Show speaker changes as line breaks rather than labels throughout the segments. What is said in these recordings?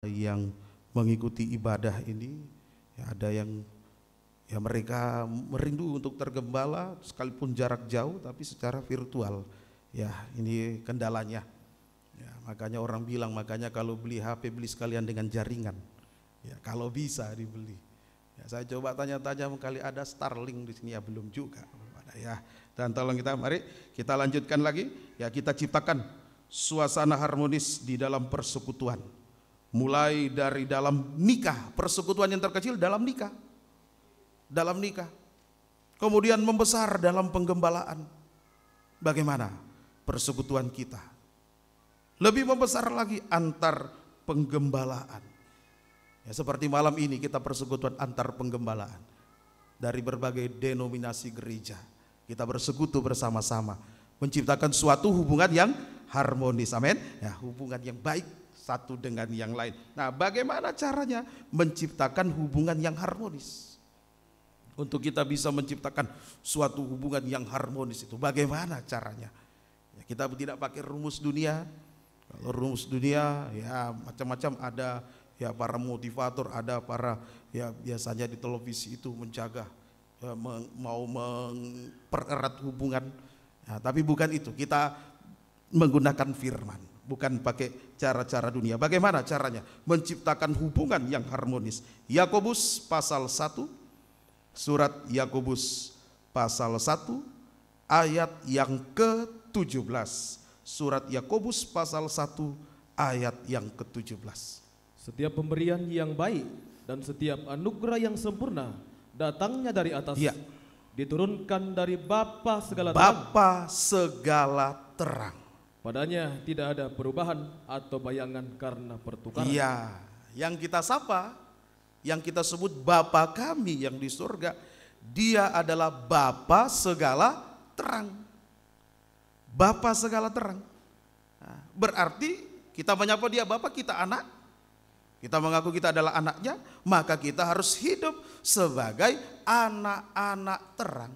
yang mengikuti ibadah ini, ya ada yang mereka merindu untuk tergembala sekalipun jarak jauh tapi secara virtual. Ya, ini kendalanya. Ya, makanya orang bilang, makanya kalau beli HP beli sekalian dengan jaringan. Ya, kalau bisa dibeli. Ya, saya coba tanya-tanya kali ada Starlink di sini, ya belum juga. Ya, dan tolong mari kita lanjutkan lagi. Ya, kita ciptakan suasana harmonis di dalam persekutuan. Mulai dari dalam nikah, persekutuan yang terkecil dalam nikah. Dalam nikah. Kemudian membesar dalam penggembalaan. Bagaimana persekutuan kita? Lebih membesar lagi antar penggembalaan. Ya, seperti malam ini kita persekutuan antar penggembalaan. Dari berbagai denominasi gereja. Kita bersekutu bersama-sama. Menciptakan suatu hubungan yang harmonis. Amin. Ya, hubungan yang baik satu dengan yang lain. Nah, bagaimana caranya menciptakan hubungan yang harmonis? Untuk kita bisa menciptakan suatu hubungan yang harmonis itu bagaimana caranya? Ya, kita tidak pakai rumus dunia. Kalau rumus dunia ya macam-macam, ada ya para motivator, ada para ya biasanya di televisi itu menjaga ya, mau mempererat hubungan. Ya, tapi bukan itu. Kita menggunakan firman. Bukan pakai cara-cara dunia. Bagaimana caranya? Menciptakan hubungan yang harmonis. Yakobus pasal 1, surat Yakobus pasal 1 ayat yang ke-17. Surat Yakobus pasal 1 ayat yang ke-17.
Setiap pemberian yang baik dan setiap anugerah yang sempurna datangnya dari atas,
ya,
diturunkan dari Bapa segala terang.
Bapa segala terang.
Padanya tidak ada perubahan atau bayangan karena pertukaran.
Iya, yang kita sapa, yang kita sebut Bapa kami yang di surga, Dia adalah Bapa segala terang. Bapa segala terang. Nah, berarti kita menyapa Dia Bapa, kita anak. Kita mengaku kita adalah anaknya, maka kita harus hidup sebagai anak-anak terang.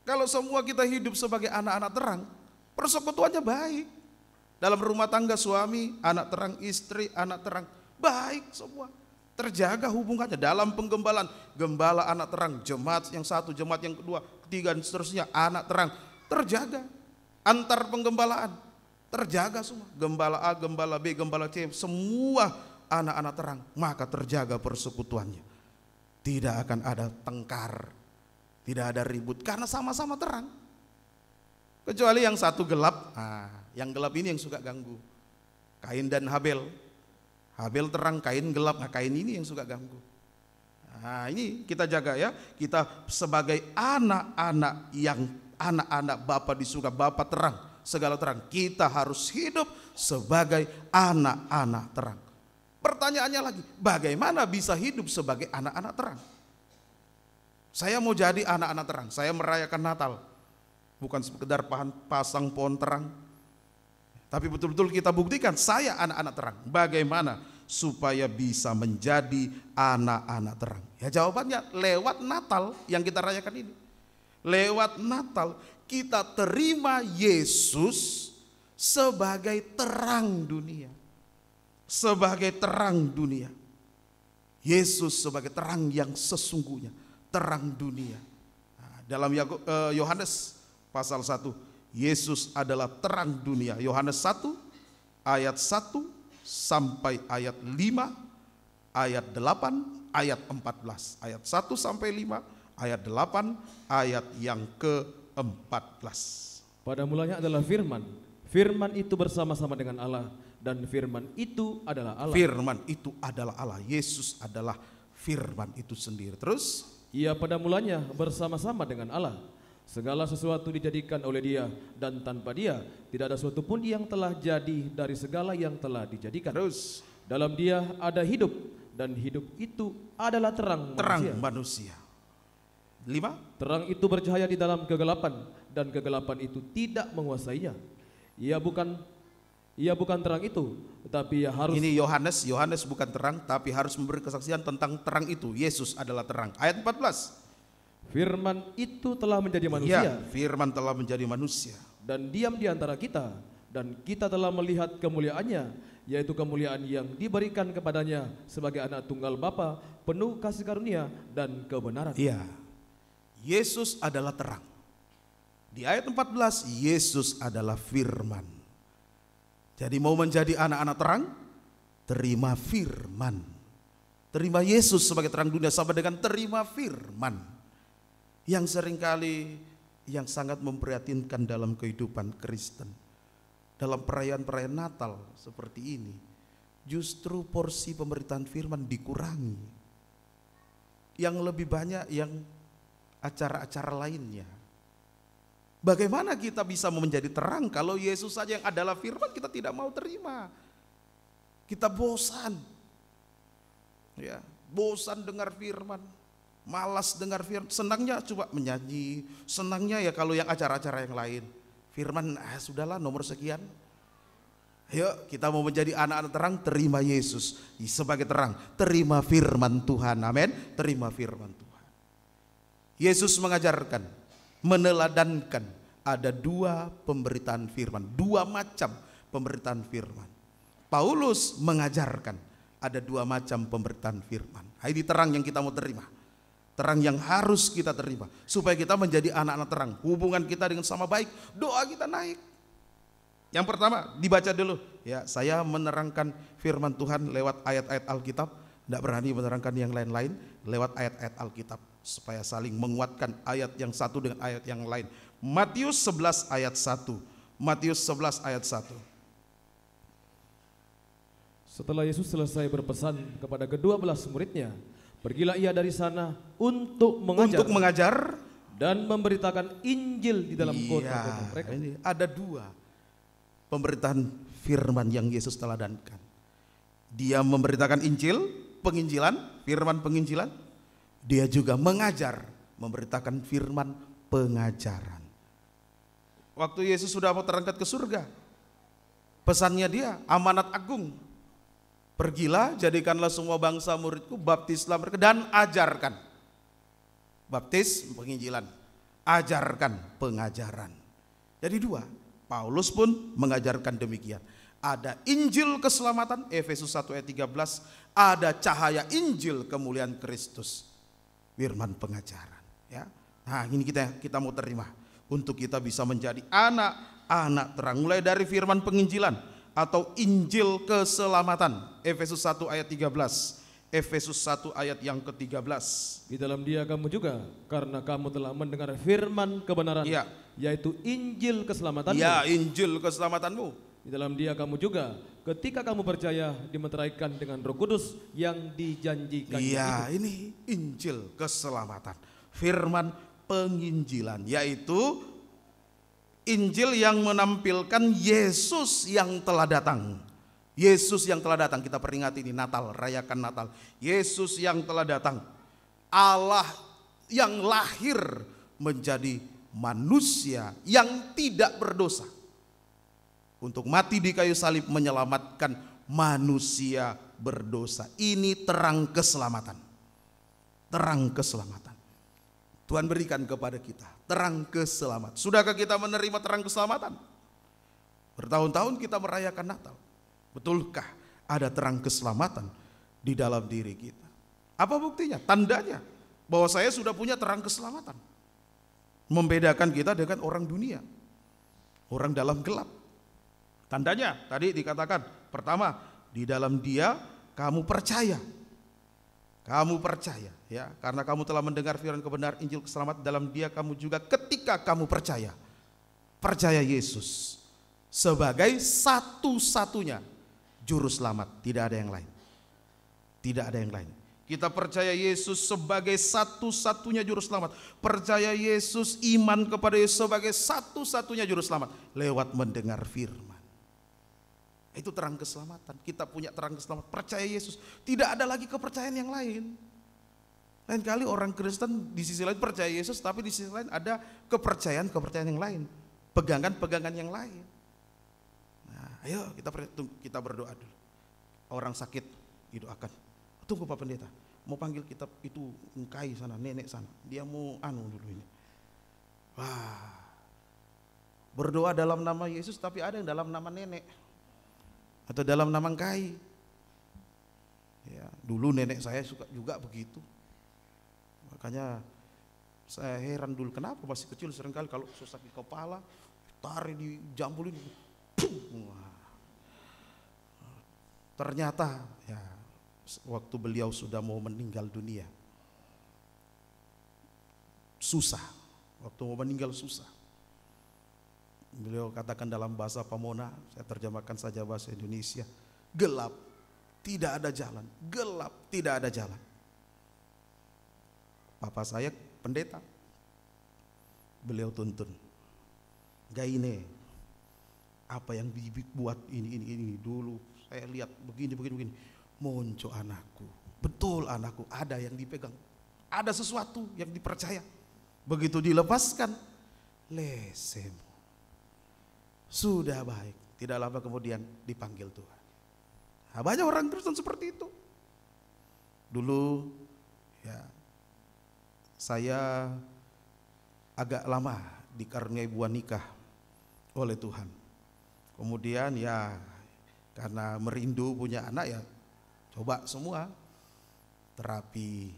Kalau semua kita hidup sebagai anak-anak terang, persekutuannya baik. Dalam rumah tangga suami, anak terang, istri, anak terang, baik semua. Terjaga hubungannya dalam penggembalaan. Gembala anak terang, jemaat yang satu, jemaat yang kedua, ketiga dan seterusnya, anak terang. Terjaga. Antar penggembalaan, terjaga semua. Gembala A, gembala B, gembala C, semua anak-anak terang. Maka terjaga persekutuannya. Tidak akan ada tengkar, tidak ada ribut, karena sama-sama terang. Kecuali yang satu gelap, yang gelap ini yang suka ganggu. Kain dan Habel. Habel terang, Kain gelap, Kain ini yang suka ganggu. Nah, ini kita jaga ya. Kita sebagai anak-anak yang anak-anak Bapa di surga, Bapa terang, segala terang. Kita harus hidup sebagai anak-anak terang. Pertanyaannya lagi, bagaimana bisa hidup sebagai anak-anak terang? Saya mau jadi anak-anak terang, saya merayakan Natal. Bukan sekedar pasang pohon terang, tapi betul-betul kita buktikan saya anak-anak terang. Bagaimana supaya bisa menjadi anak-anak terang? Ya jawabannya lewat Natal yang kita rayakan ini. Lewat Natal kita terima Yesus sebagai terang dunia. Sebagai terang dunia. Yesus sebagai terang yang sesungguhnya, terang dunia. Nah, dalam Yohanes pasal 1, Yesus adalah terang dunia. Yohanes 1 ayat 1 sampai ayat 5, ayat 8, ayat 14. Ayat 1 sampai 5, ayat 8, ayat yang ke-14.
Pada mulanya adalah firman. Firman itu bersama-sama dengan Allah, dan firman itu adalah Allah.
Firman itu adalah Allah. Yesus adalah firman itu sendiri. Terus,
Ia pada mulanya bersama-sama dengan Allah. Segala sesuatu dijadikan oleh Dia, dan tanpa Dia tidak ada sesuatu pun yang telah jadi dari segala yang telah dijadikan.
terus
Dalam Dia ada hidup, dan hidup itu adalah terang
manusia. 5.
Terang itu bercahaya di dalam kegelapan, dan kegelapan itu tidak menguasainya. Ia bukan terang itu, tetapi ia harus.
Ini Yohanes bukan terang, tapi harus memberi kesaksian tentang terang itu. Yesus adalah terang. Ayat 14.
Firman itu telah menjadi manusia,
Ya, firman telah menjadi manusia
dan diam di antara kita, dan kita telah melihat kemuliaannya, yaitu kemuliaan yang diberikan kepadanya sebagai anak tunggal Bapa, penuh kasih karunia dan kebenaran.
Iya, Yesus adalah terang. Di ayat 14, Yesus adalah firman. Jadi mau menjadi anak-anak terang, terima firman. Terima Yesus sebagai terang dunia sama dengan terima firman. Yang seringkali yang sangat memprihatinkan dalam kehidupan Kristen. Dalam perayaan-perayaan Natal seperti ini, justru porsi pemberitaan firman dikurangi. Yang lebih banyak yang acara-acara lainnya. Bagaimana kita bisa menjadi terang kalau Yesus saja yang adalah firman kita tidak mau terima? Kita bosan. Ya, bosan dengar firman. Malas dengar firman. Senangnya coba menyanyi, senangnya ya kalau yang acara-acara yang lain. Firman, sudahlah nomor sekian. Ayo kita mau menjadi anak-anak terang, terima Yesus sebagai terang. Terima firman Tuhan, amin. Terima firman Tuhan. Yesus mengajarkan, meneladankan ada dua pemberitaan firman, dua macam pemberitaan firman. Paulus mengajarkan ada dua macam pemberitaan firman. Ini terang yang kita mau terima, terang yang harus kita terima supaya kita menjadi anak-anak terang. Hubungan kita dengan sama baik, doa kita naik. Yang pertama dibaca dulu ya, saya menerangkan firman Tuhan lewat ayat-ayat Alkitab, tidak berani menerangkan yang lain-lain lewat ayat-ayat Alkitab supaya saling menguatkan ayat yang satu dengan ayat yang lain. Matius 11 ayat 1. Matius 11 ayat 1.
Setelah Yesus selesai berpesan kepada ke-12 muridnya, pergilah ia dari sana untuk mengajar dan memberitakan Injil di dalam kota-kota mereka.
Ini ada dua pemberitaan firman yang Yesus teladankan. Dia memberitakan Injil, penginjilan, firman penginjilan. Dia juga mengajar, memberitakan firman pengajaran. Waktu Yesus sudah mau terangkat ke surga, pesannya dia amanat agung. Pergilah, jadikanlah semua bangsa muridku, baptislah mereka dan ajarkan. Baptis, penginjilan, ajarkan, pengajaran. Jadi dua. Paulus pun mengajarkan demikian. Ada Injil keselamatan, Efesus 1 ayat 13. Ada cahaya Injil kemuliaan Kristus, firman pengajaran. Ya, nah ini kita mau terima untuk kita bisa menjadi anak-anak terang. Mulai dari firman penginjilan atau Injil keselamatan, Efesus 1 ayat 13. Efesus 1 ayat yang ke-13.
Di dalam dia kamu juga, karena kamu telah mendengar firman kebenaran,
ya,
yaitu Injil keselamatanmu.
Ya, Injil keselamatanmu.
Di dalam dia kamu juga, ketika kamu percaya, dimeteraikan dengan Roh Kudus yang dijanjikan.
Iya, ini Injil keselamatan, firman penginjilan, yaitu Injil yang menampilkan Yesus yang telah datang. Yesus yang telah datang, kita peringati ini Natal, rayakan Natal. Yesus yang telah datang, Allah yang lahir menjadi manusia yang tidak berdosa untuk mati di kayu salib menyelamatkan manusia berdosa. Ini terang keselamatan. Terang keselamatan. Tuhan berikan kepada kita terang keselamatan. Sudahkah kita menerima terang keselamatan? Bertahun-tahun kita merayakan Natal. Betulkah ada terang keselamatan di dalam diri kita? Apa buktinya? Tandanya bahwa saya sudah punya terang keselamatan. Membedakan kita dengan orang dunia, orang dalam gelap. Tandanya tadi dikatakan, pertama, di dalam dia kamu percaya. Kamu percaya ya, karena kamu telah mendengar firman kebenaran Injil keselamatan, dalam dia kamu juga ketika kamu percaya. Percaya Yesus sebagai satu-satunya juru selamat, tidak ada yang lain. Tidak ada yang lain. Kita percaya Yesus sebagai satu-satunya juru selamat. Percaya Yesus, iman kepada Yesus sebagai satu-satunya juru selamat lewat mendengar firman. Itu terang keselamatan. Kita punya terang keselamatan, percaya Yesus. Tidak ada lagi kepercayaan yang lain. Lain kali orang Kristen di sisi lain percaya Yesus, tapi di sisi lain ada kepercayaan yang lain, pegangan yang lain. Ayo kita berdoa dulu. Orang sakit didoakan. Tunggu Pak Pendeta, mau panggil kitab itu engkai sana, nenek sana. Dia mau dulu ini. Wah, berdoa dalam nama Yesus, tapi ada yang dalam nama nenek atau dalam nama Kai. Ya, dulu nenek saya suka juga begitu. Makanya saya heran dulu kenapa masih kecil seringkali kalau sakit kepala tarik di jambul ini. Ternyata ya waktu beliau sudah mau meninggal dunia susah, waktu mau meninggal susah. Beliau katakan dalam bahasa Pamona, saya terjemahkan saja bahasa Indonesia, gelap, tidak ada jalan, gelap, tidak ada jalan. Papa saya pendeta, beliau tuntun, gak ini, apa yang dibuat ini dulu, saya lihat begini, muncul anakku, betul anakku, ada yang dipegang, ada sesuatu yang dipercaya. Begitu dilepaskan, lesemu. Sudah baik, tidak lama kemudian dipanggil Tuhan. Nah, banyak orang Kristen seperti itu. Dulu ya saya agak lama dikaruniai buah nikah oleh Tuhan. Kemudian ya karena merindu punya anak ya coba semua terapi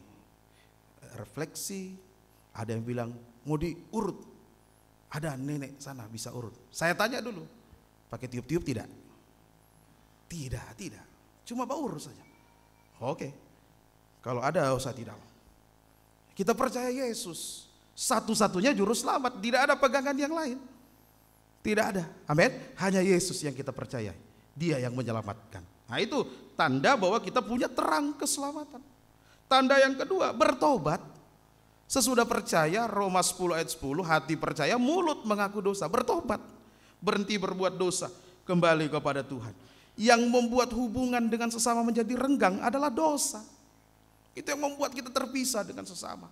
refleksi. Ada yang bilang mau diurut, ada nenek sana bisa urut. Saya tanya dulu, pakai tiup-tiup tidak? Tidak, cuma baur saja. Oke, kalau ada usah tidak. Kita percaya Yesus satu-satunya juru selamat, tidak ada pegangan yang lain, tidak ada. Amin. Hanya Yesus yang kita percaya, Dia yang menyelamatkan. Nah itu tanda bahwa kita punya terang keselamatan. Tanda yang kedua, bertobat. Sesudah percaya, Roma 10 ayat 10, hati percaya, mulut mengaku dosa, bertobat, berhenti berbuat dosa, kembali kepada Tuhan. Yang membuat hubungan dengan sesama menjadi renggang adalah dosa. Itu yang membuat kita terpisah dengan sesama.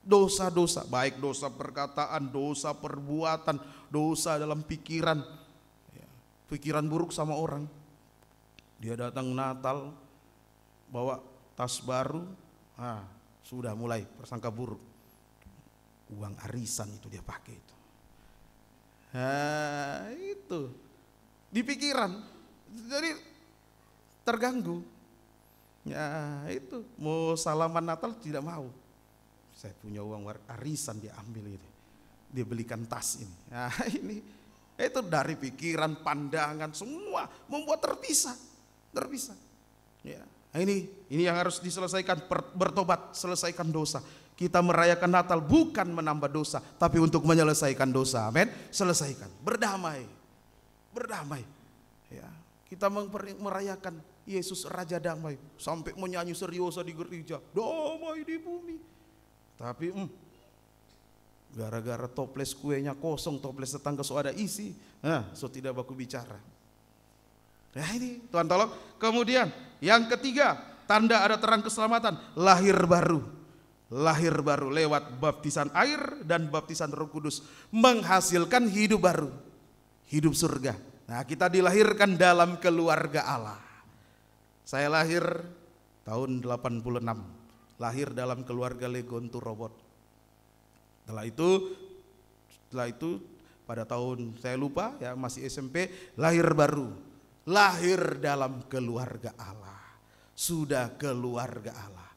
Dosa-dosa, baik dosa perkataan, dosa perbuatan, dosa dalam pikiran, pikiran buruk sama orang. Dia datang Natal, bawa tas baru, sudah mulai persangka buruk. Uang arisan itu dia pakai itu. Itu di pikiran, jadi terganggu. Ya itu mau salaman Natal tidak mau. Saya punya uang arisan dia ambil itu. Dia belikan tas ini. Nah, ini itu dari pikiran, pandangan semua membuat terpisah. Ya. Nah, ini yang harus diselesaikan, bertobat, selesaikan dosa. Kita merayakan Natal bukan menambah dosa, tapi untuk menyelesaikan dosa. Amin. Selesaikan, berdamai. Ya, kita merayakan Yesus Raja Damai, sampai menyanyi seriosa di gereja, damai di bumi. Tapi gara-gara toples kuenya kosong, toples tetangga so ada isi, so tidak baku bicara. Nah ini Tuhan tolong. Kemudian yang ketiga, tanda ada terang keselamatan, lahir baru lewat baptisan air dan baptisan Roh Kudus, menghasilkan hidup baru, hidup surga. Nah kita dilahirkan dalam keluarga Allah. Saya lahir tahun 86, lahir dalam keluarga Legontu Robot. Setelah itu pada tahun saya lupa ya, masih SMP, lahir baru, lahir dalam keluarga Allah, sudah keluarga Allah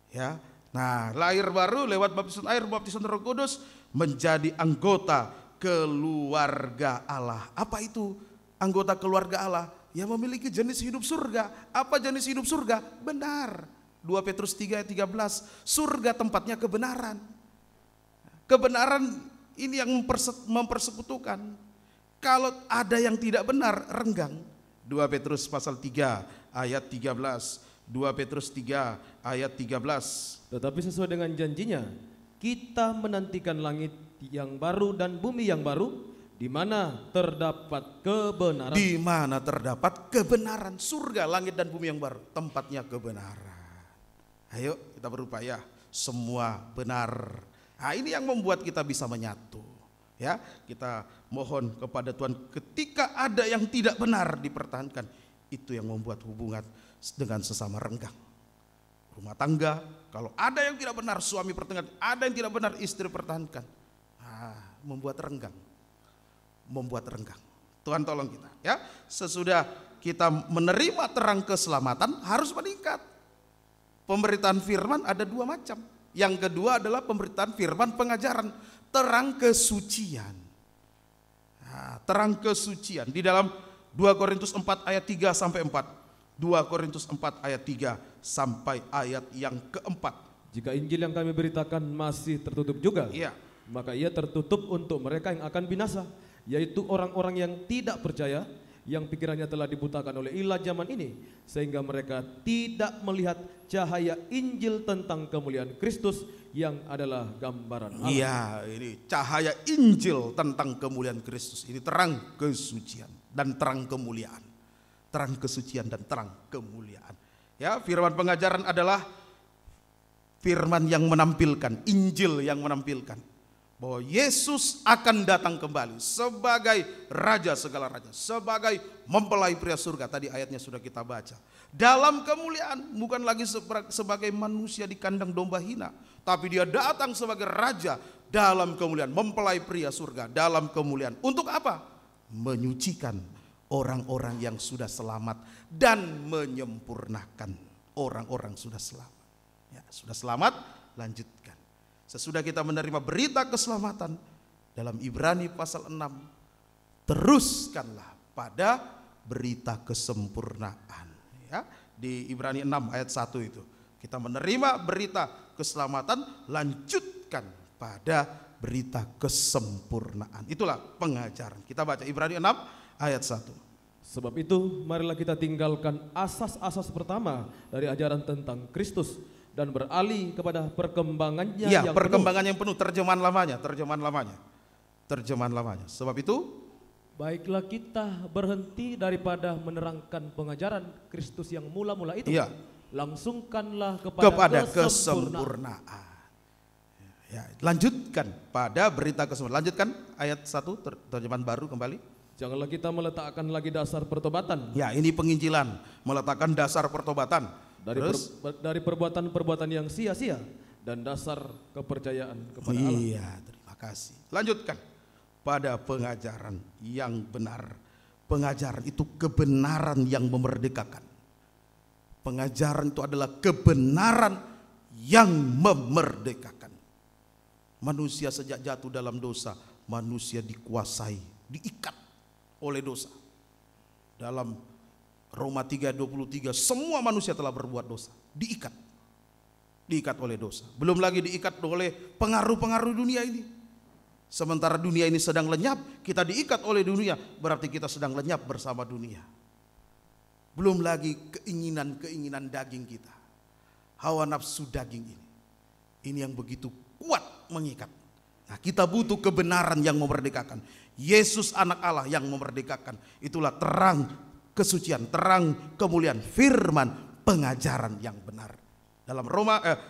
ya. Nah lahir baru lewat baptisan air, baptisan Roh Kudus, menjadi anggota keluarga Allah. Apa itu anggota keluarga Allah? Yang memiliki jenis hidup surga. Apa jenis hidup surga? Benar. 2 Petrus 3 ayat 13, surga tempatnya kebenaran. Kebenaran ini yang mempersekutukan. Kalau ada yang tidak benar, renggang. 2 Petrus pasal 3 ayat 13. 2 Petrus 3 ayat 13.
Tetapi sesuai dengan janjinya, kita menantikan langit yang baru dan bumi yang baru, di mana terdapat kebenaran. Di mana terdapat kebenaran. Surga, langit dan bumi yang baru, tempatnya kebenaran. Ayo kita berupaya semua benar. Nah ini yang membuat kita bisa menyatu. Ya, kita mohon kepada Tuhan, ketika ada yang tidak benar dipertahankan, itu yang membuat hubungan dengan sesama renggang. Rumah tangga, kalau ada yang tidak benar suami pertahankan, ada yang tidak benar istri pertahankan, membuat renggang.
membuat renggang. Tuhan tolong kita ya. Sesudah kita menerima terang keselamatan harus meningkat. Pemberitaan firman ada dua macam. Yang kedua adalah pemberitaan firman pengajaran, terang kesucian. Nah, terang kesucian di dalam 2 Korintus 4 ayat 3 sampai 4. 2 Korintus 4 ayat 3 sampai ayat yang keempat.
Jika Injil yang kami beritakan masih tertutup juga,
Iya.
maka ia tertutup untuk mereka yang akan binasa, yaitu orang-orang yang tidak percaya, yang pikirannya telah dibutakan oleh ilah zaman ini, sehingga mereka tidak melihat cahaya Injil tentang kemuliaan Kristus yang adalah gambaran Allah.
Iya, ini cahaya Injil tentang kemuliaan Kristus. Ini terang kesucian dan terang kemuliaan. Terang kesucian dan terang kemuliaan. Ya, firman pengajaran adalah firman yang menampilkan, Injil yang menampilkan bahwa Yesus akan datang kembali sebagai Raja segala raja, sebagai mempelai pria surga. Tadi ayatnya sudah kita baca. Dalam kemuliaan, bukan lagi sebagai manusia di kandang domba hina, tapi dia datang sebagai Raja dalam kemuliaan, mempelai pria surga dalam kemuliaan. Untuk apa? Menyucikan orang-orang yang sudah selamat dan menyempurnakan orang-orang sudah selamat. Ya, sudah selamat, lanjutkan. Sesudah kita menerima berita keselamatan dalam Ibrani pasal 6, teruskanlah pada berita kesempurnaan. Ya, di Ibrani 6 ayat 1 itu kita menerima berita keselamatan, lanjutkan pada berita kesempurnaan. Itulah pengajaran. Kita baca Ibrani 6 ayat 1.
Sebab itu marilah kita tinggalkan asas-asas pertama dari ajaran tentang Kristus dan beralih kepada perkembangannya yang
perkembangan
penuh.
yang penuh. Terjemahan lamanya. Sebab itu
Baiklah kita berhenti daripada menerangkan pengajaran Kristus yang mula-mula itu.
Iya.
Langsungkanlah kepada
kesempurnaan. Ya, lanjutkan pada berita kesempurnaan. Lanjutkan ayat 1 terjemahan baru kembali.
Janganlah kita meletakkan lagi dasar pertobatan.
Ya, ini penginjilan, meletakkan dasar pertobatan.
Dari perbuatan-perbuatan yang sia-sia dan dasar kepercayaan kepada Allah.
Iya, terima kasih. Lanjutkan pada pengajaran yang benar. Pengajaran itu kebenaran yang memerdekakan. Pengajaran itu adalah kebenaran yang memerdekakan. Manusia sejak jatuh dalam dosa, manusia dikuasai, diikat oleh dosa. Dalam Roma 3:23, semua manusia telah berbuat dosa, diikat oleh dosa. Belum lagi diikat oleh pengaruh-pengaruh dunia ini. Sementara dunia ini sedang lenyap, kita diikat oleh dunia, berarti kita sedang lenyap bersama dunia. Belum lagi keinginan-keinginan daging kita, hawa nafsu daging ini yang begitu kuat mengikat. Nah, kita butuh kebenaran yang memerdekakan. Yesus anak Allah yang memerdekakan. Itulah terang kesucian, terang kemuliaan, firman pengajaran yang benar. Dalam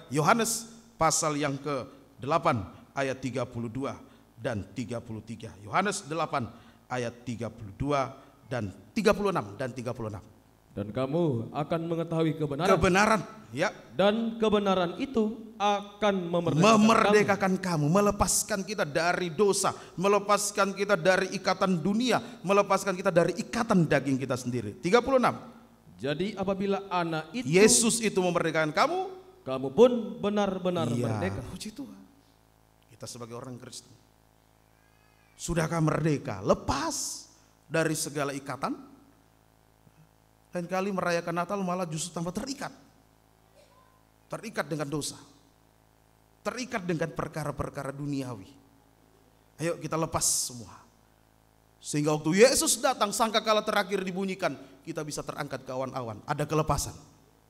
Yohanes pasal yang ke-8 ayat 32 dan 33. Yohanes 8 ayat 32 dan 36 dan 36.
Dan kamu akan mengetahui kebenaran.
Kebenaran, ya.
Dan kebenaran itu akan
memerdekakan kamu, melepaskan kita dari dosa, melepaskan kita dari ikatan dunia, melepaskan kita dari ikatan daging kita sendiri. 36.
Jadi apabila anak itu,
Yesus itu memerdekakan kamu,
kamu pun benar-benar merdeka.
Puji Tuhan. Kita sebagai orang Kristen, sudahkah merdeka? Lepas dari segala ikatan? Lain kali merayakan Natal malah justru tambah terikat. Terikat dengan dosa. Terikat dengan perkara-perkara duniawi. Ayo kita lepas semua. Sehingga waktu Yesus datang, sangkakala terakhir dibunyikan, kita bisa terangkat ke awan-awan. Ada kelepasan.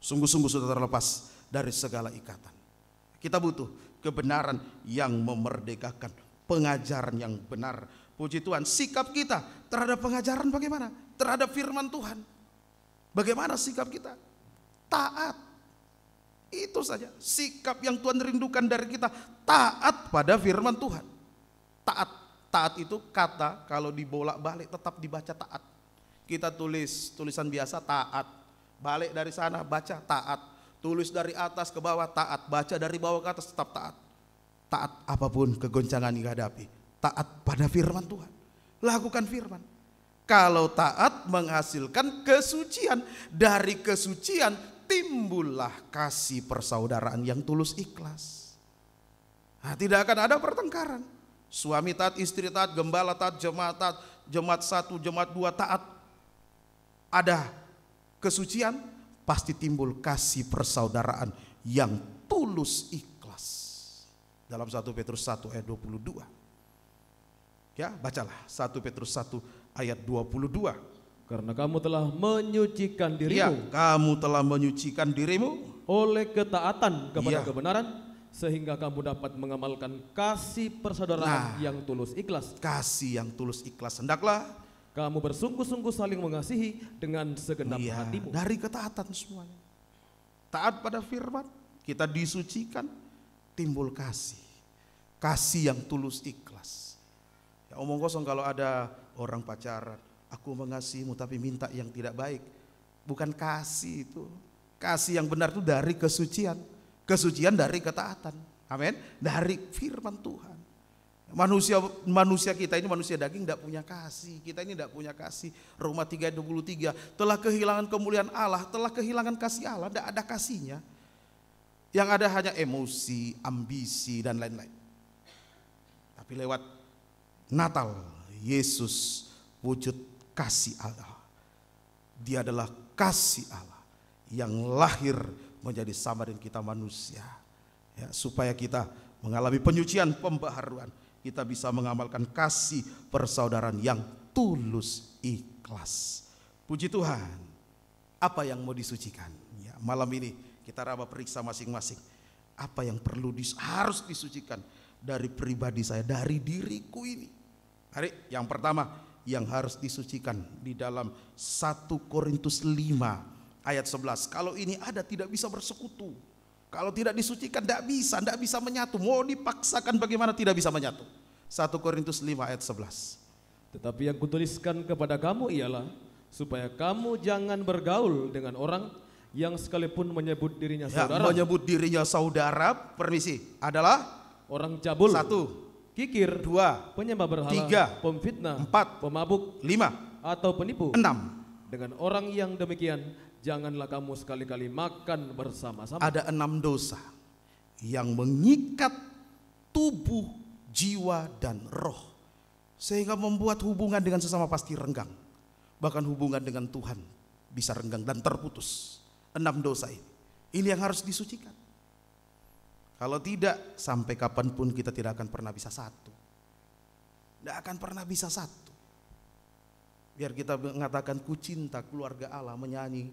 Sungguh-sungguh sudah terlepas dari segala ikatan. Kita butuh kebenaran yang memerdekakan. Pengajaran yang benar. Puji Tuhan, sikap kita terhadap pengajaran bagaimana? Terhadap firman Tuhan. Bagaimana sikap kita? Taat. Itu saja sikap yang Tuhan rindukan dari kita. Taat pada firman Tuhan. Taat. Taat itu kata kalau dibolak-balik tetap dibaca taat. Kita tulis tulisan biasa taat. Balik dari sana baca taat. Tulis dari atas ke bawah taat. Baca dari bawah ke atas tetap taat. Taat apapun kegoncangan yang dihadapi. Taat pada firman Tuhan. Lakukan firman. Kalau taat menghasilkan kesucian, dari kesucian timbullah kasih persaudaraan yang tulus ikhlas. Nah, tidak akan ada pertengkaran. Suami taat, istri taat, gembala taat, jemaat satu, jemaat dua taat. Ada kesucian, pasti timbul kasih persaudaraan yang tulus ikhlas. Dalam 1 Petrus 1 ayat 22. Ya, bacalah 1 Petrus 1 ayat 22.
Karena kamu telah menyucikan dirimu.
Ya, kamu telah menyucikan dirimu
oleh ketaatan kepada kebenaran, sehingga kamu dapat mengamalkan kasih persaudaraan yang tulus ikhlas.
Kasih yang tulus ikhlas. Hendaklah
kamu bersungguh-sungguh saling mengasihi dengan segenap hatimu.
Dari ketaatan semuanya. Taat pada firman, kita disucikan, timbul kasih. Kasih yang tulus ikhlas. Ya, omong kosong kalau ada orang pacaran, aku mengasihimu tapi minta yang tidak baik. Bukan kasih itu. Kasih yang benar itu dari kesucian. Kesucian dari ketaatan. Amin. Dari firman Tuhan. Manusia kita ini manusia daging tidak punya kasih. Kita ini tidak punya kasih. Roma 3 ayat 23, telah kehilangan kemuliaan Allah, telah kehilangan kasih Allah, tidak ada kasihnya. Yang ada hanya emosi, ambisi dan lain-lain. Tapi lewat Natal, Yesus wujud kasih Allah. Dia adalah kasih Allah yang lahir menjadi sama dengan kita manusia. Ya, supaya kita mengalami penyucian, pembaharuan. Kita bisa mengamalkan kasih persaudaraan yang tulus ikhlas. Puji Tuhan. Apa yang mau disucikan? Ya, malam ini kita raba periksa masing-masing. Apa yang harus disucikan dari pribadi saya, dari diriku ini. Hari yang pertama yang harus disucikan di dalam 1 Korintus 5 ayat 11. Kalau ini ada tidak bisa bersekutu. Kalau tidak disucikan tidak bisa menyatu. Mau dipaksakan bagaimana tidak bisa menyatu. 1 Korintus 5 ayat 11.
Tetapi yang kutuliskan kepada kamu ialah supaya kamu jangan bergaul dengan orang yang sekalipun menyebut dirinya saudara.
Menyebut dirinya saudara, permisi, adalah
orang cabul.
1,
kikir.
2,
penyembah berhala.
3,
pemfitnah.
4,
pemabuk.
5,
atau penipu.
6.
Dengan orang yang demikian janganlah kamu sekali-kali makan bersama-sama.
Ada 6 dosa yang mengikat tubuh, jiwa dan roh, sehingga membuat hubungan dengan sesama pasti renggang. Bahkan hubungan dengan Tuhan bisa renggang dan terputus. 6 dosa ini yang harus disucikan. Kalau tidak, sampai kapanpun kita tidak akan pernah bisa satu. Tidak akan pernah bisa satu. Biar kita mengatakan ku cinta keluarga Allah, menyanyi,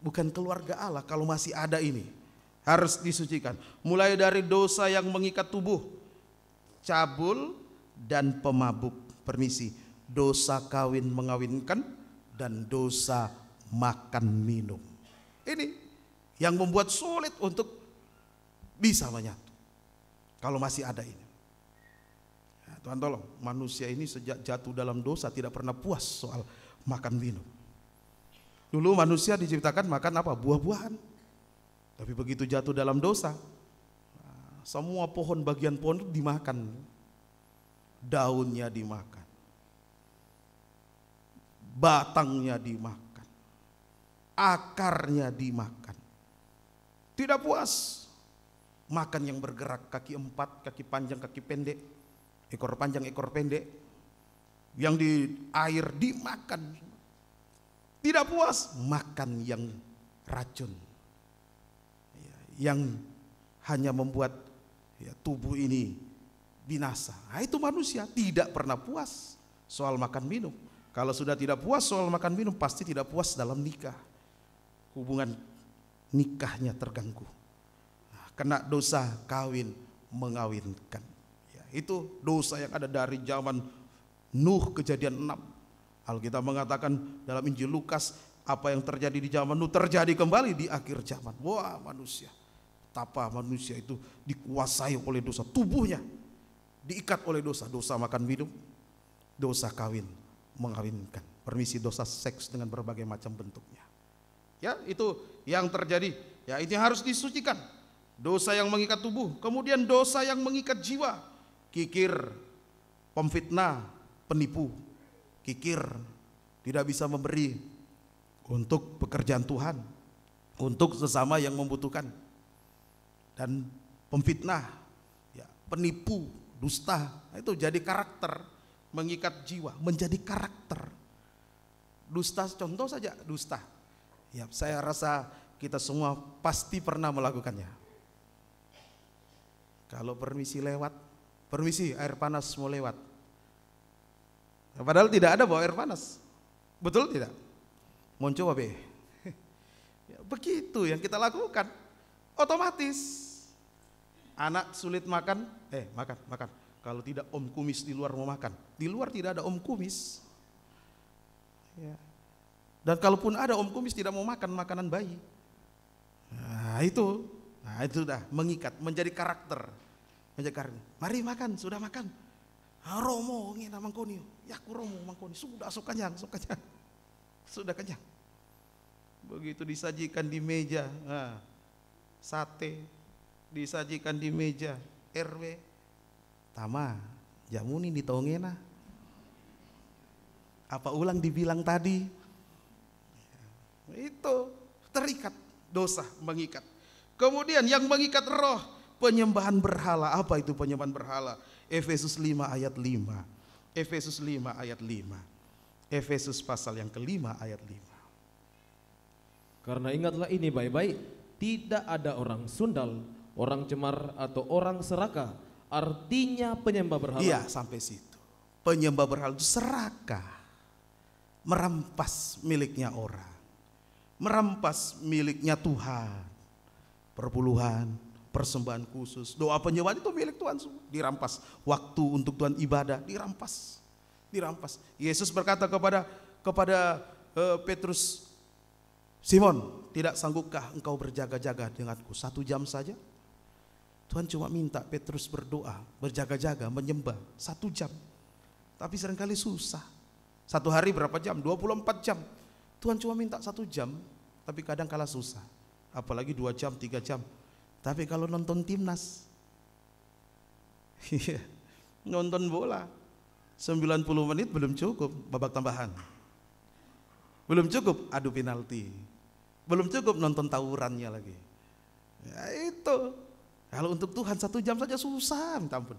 bukan keluarga Allah kalau masih ada ini. Harus disucikan. Mulai dari dosa yang mengikat tubuh, cabul dan pemabuk, permisi, dosa kawin mengawinkan dan dosa makan minum. Ini yang membuat sulit untuk bisa menyatu. Kalau masih ada ini. Tuhan tolong, manusia ini sejak jatuh dalam dosa tidak pernah puas soal makan minum. Dulu manusia diciptakan makan apa? Buah-buahan. Tapi begitu jatuh dalam dosa, semua pohon, bagian pohon itu dimakan. Daunnya dimakan. Batangnya dimakan. Akarnya dimakan. Tidak puas. Makan yang bergerak, kaki 4, kaki panjang, kaki pendek. Ekor panjang, ekor pendek, yang di air dimakan. Tidak puas, makan yang racun, yang hanya membuat tubuh ini binasa. Nah, itu manusia tidak pernah puas soal makan minum. Kalau sudah tidak puas soal makan minum, pasti tidak puas dalam nikah. Hubungan nikahnya terganggu. Nah, kena dosa kawin mengawinkan. Itu dosa yang ada dari zaman Nuh, Kejadian 6. Alkitab mengatakan dalam Injil Lukas, apa yang terjadi di zaman Nuh terjadi kembali di akhir zaman. Wah, manusia, betapa manusia itu dikuasai oleh dosa. Tubuhnya diikat oleh dosa. Dosa makan minum, dosa kawin mengawinkan, permisi, dosa seks dengan berbagai macam bentuknya. Ya, itu yang terjadi. Ya, itu yang harus disucikan. Dosa yang mengikat tubuh, kemudian dosa yang mengikat jiwa. Kikir, pemfitnah, penipu. kikir, tidak bisa memberi untuk pekerjaan Tuhan, untuk sesama yang membutuhkan, dan pemfitnah, ya, penipu, dusta. Itu jadi karakter, mengikat jiwa, menjadi karakter. Dusta, contoh saja dusta. Ya, saya rasa kita semua pasti pernah melakukannya. Kalau permisi lewat, permisi air panas mau lewat. Padahal tidak ada bawa air panas. Betul tidak? Mau coba be. Ya, begitu yang kita lakukan. Otomatis anak sulit makan, makan. Kalau tidak om kumis di luar mau makan. Di luar tidak ada om kumis. Ya. Dan kalaupun ada om kumis tidak mau makan makanan bayi. Nah itu dah mengikat, menjadi karakter. Mari makan, sudah makan. Romo ngina mangkoni, yaku romo mangkoni, sudah sok kenyang. Sudah kenyang. Begitu disajikan di meja, sate disajikan di meja RW. Tama, jamu ini ditongena. Apa ulang dibilang tadi? Itu terikat, dosa mengikat. Kemudian yang mengikat roh, penyembahan berhala. Apa itu penyembahan berhala? Efesus 5 ayat 5. Efesus 5 ayat 5. Efesus pasal yang kelima ayat 5.
Karena ingatlah ini baik-baik, tidak ada orang sundal, orang cemar atau orang serakah, artinya penyembah berhala.
Iya, sampai situ. Penyembah berhala itu serakah, merampas miliknya orang, merampas miliknya Tuhan. Perpuluhan, persembahan khusus, doa penyembahan itu milik Tuhan semua, dirampas. Waktu untuk Tuhan ibadah dirampas. Yesus berkata kepada Petrus, Simon, tidak sanggupkah engkau berjaga-jaga denganku 1 jam saja? Tuhan cuma minta Petrus berdoa, berjaga-jaga, menyembah 1 jam. Tapi seringkali susah. 1 hari berapa jam? 24 jam. Tuhan cuma minta 1 jam, tapi kadang kala susah. Apalagi 2 jam, 3 jam. Tapi kalau nonton timnas, nonton bola 90 menit belum cukup, babak tambahan. Belum cukup adu penalti. Belum cukup nonton tawurannya lagi. Ya itu. Kalau untuk Tuhan 1 jam saja susah, minta ampun.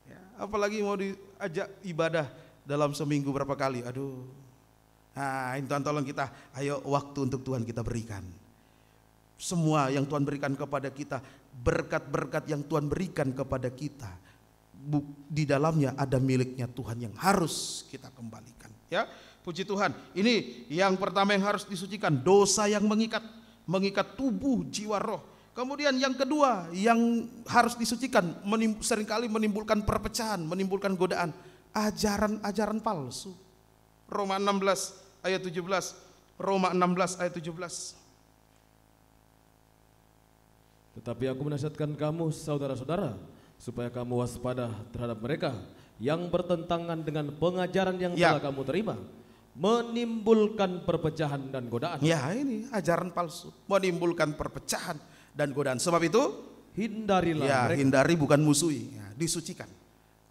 Ya, apalagi mau diajak ibadah dalam seminggu berapa kali. Aduh. Nah, Tuhan tolong kita, ayo waktu untuk Tuhan kita berikan. Semua yang Tuhan berikan kepada kita, berkat-berkat yang Tuhan berikan kepada kita, di dalamnya ada miliknya Tuhan yang harus kita kembalikan. Ya, puji Tuhan. Ini yang pertama yang harus disucikan, dosa yang mengikat tubuh, jiwa, roh. Kemudian yang kedua yang harus disucikan, seringkali menimbulkan perpecahan, menimbulkan godaan, ajaran-ajaran palsu. Roma 16 ayat 17. Roma 16 ayat 17.
Tetapi aku menasihatkan kamu saudara-saudara, supaya kamu waspada terhadap mereka yang bertentangan dengan pengajaran yang telah kamu terima, menimbulkan perpecahan dan godaan.
Ya, ini ajaran palsu, menimbulkan perpecahan dan godaan. Sebab itu
hindarilah mereka.
Hindari bukan musuhi, disucikan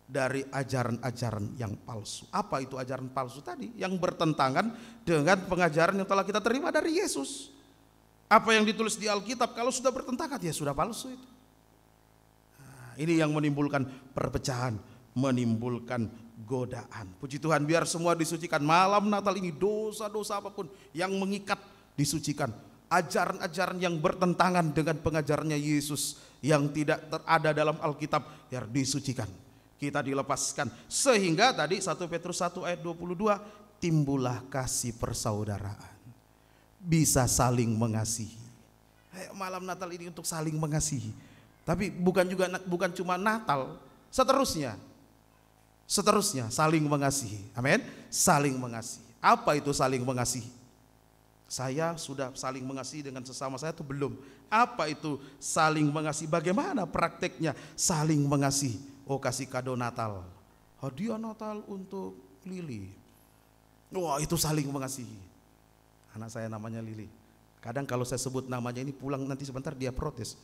dari ajaran-ajaran yang palsu. Apa itu ajaran palsu tadi? Yang bertentangan dengan pengajaran yang telah kita terima dari Yesus. Apa yang ditulis di Alkitab kalau sudah bertentangan ya sudah palsu itu. Nah, ini yang menimbulkan perpecahan, menimbulkan godaan. Puji Tuhan, biar semua disucikan. Malam Natal ini dosa-dosa apapun yang mengikat disucikan. Ajaran-ajaran yang bertentangan dengan pengajarannya Yesus yang tidak ada dalam Alkitab biar disucikan. Kita dilepaskan sehingga tadi 1 Petrus 1 ayat 22, timbullah kasih persaudaraan. Bisa saling mengasihi. Malam Natal ini untuk saling mengasihi. Tapi bukan cuma Natal, seterusnya saling mengasihi. Amin. Saling mengasihi. Apa itu saling mengasihi? Saya sudah saling mengasihi dengan sesama saya atau belum? Apa itu saling mengasihi? Bagaimana prakteknya saling mengasihi? Oh, kasih kado Natal, hadiah Natal untuk Lili. Wah, itu saling mengasihi. Anak saya namanya Lili. Kadang kalau saya sebut namanya ini pulang nanti sebentar dia protes.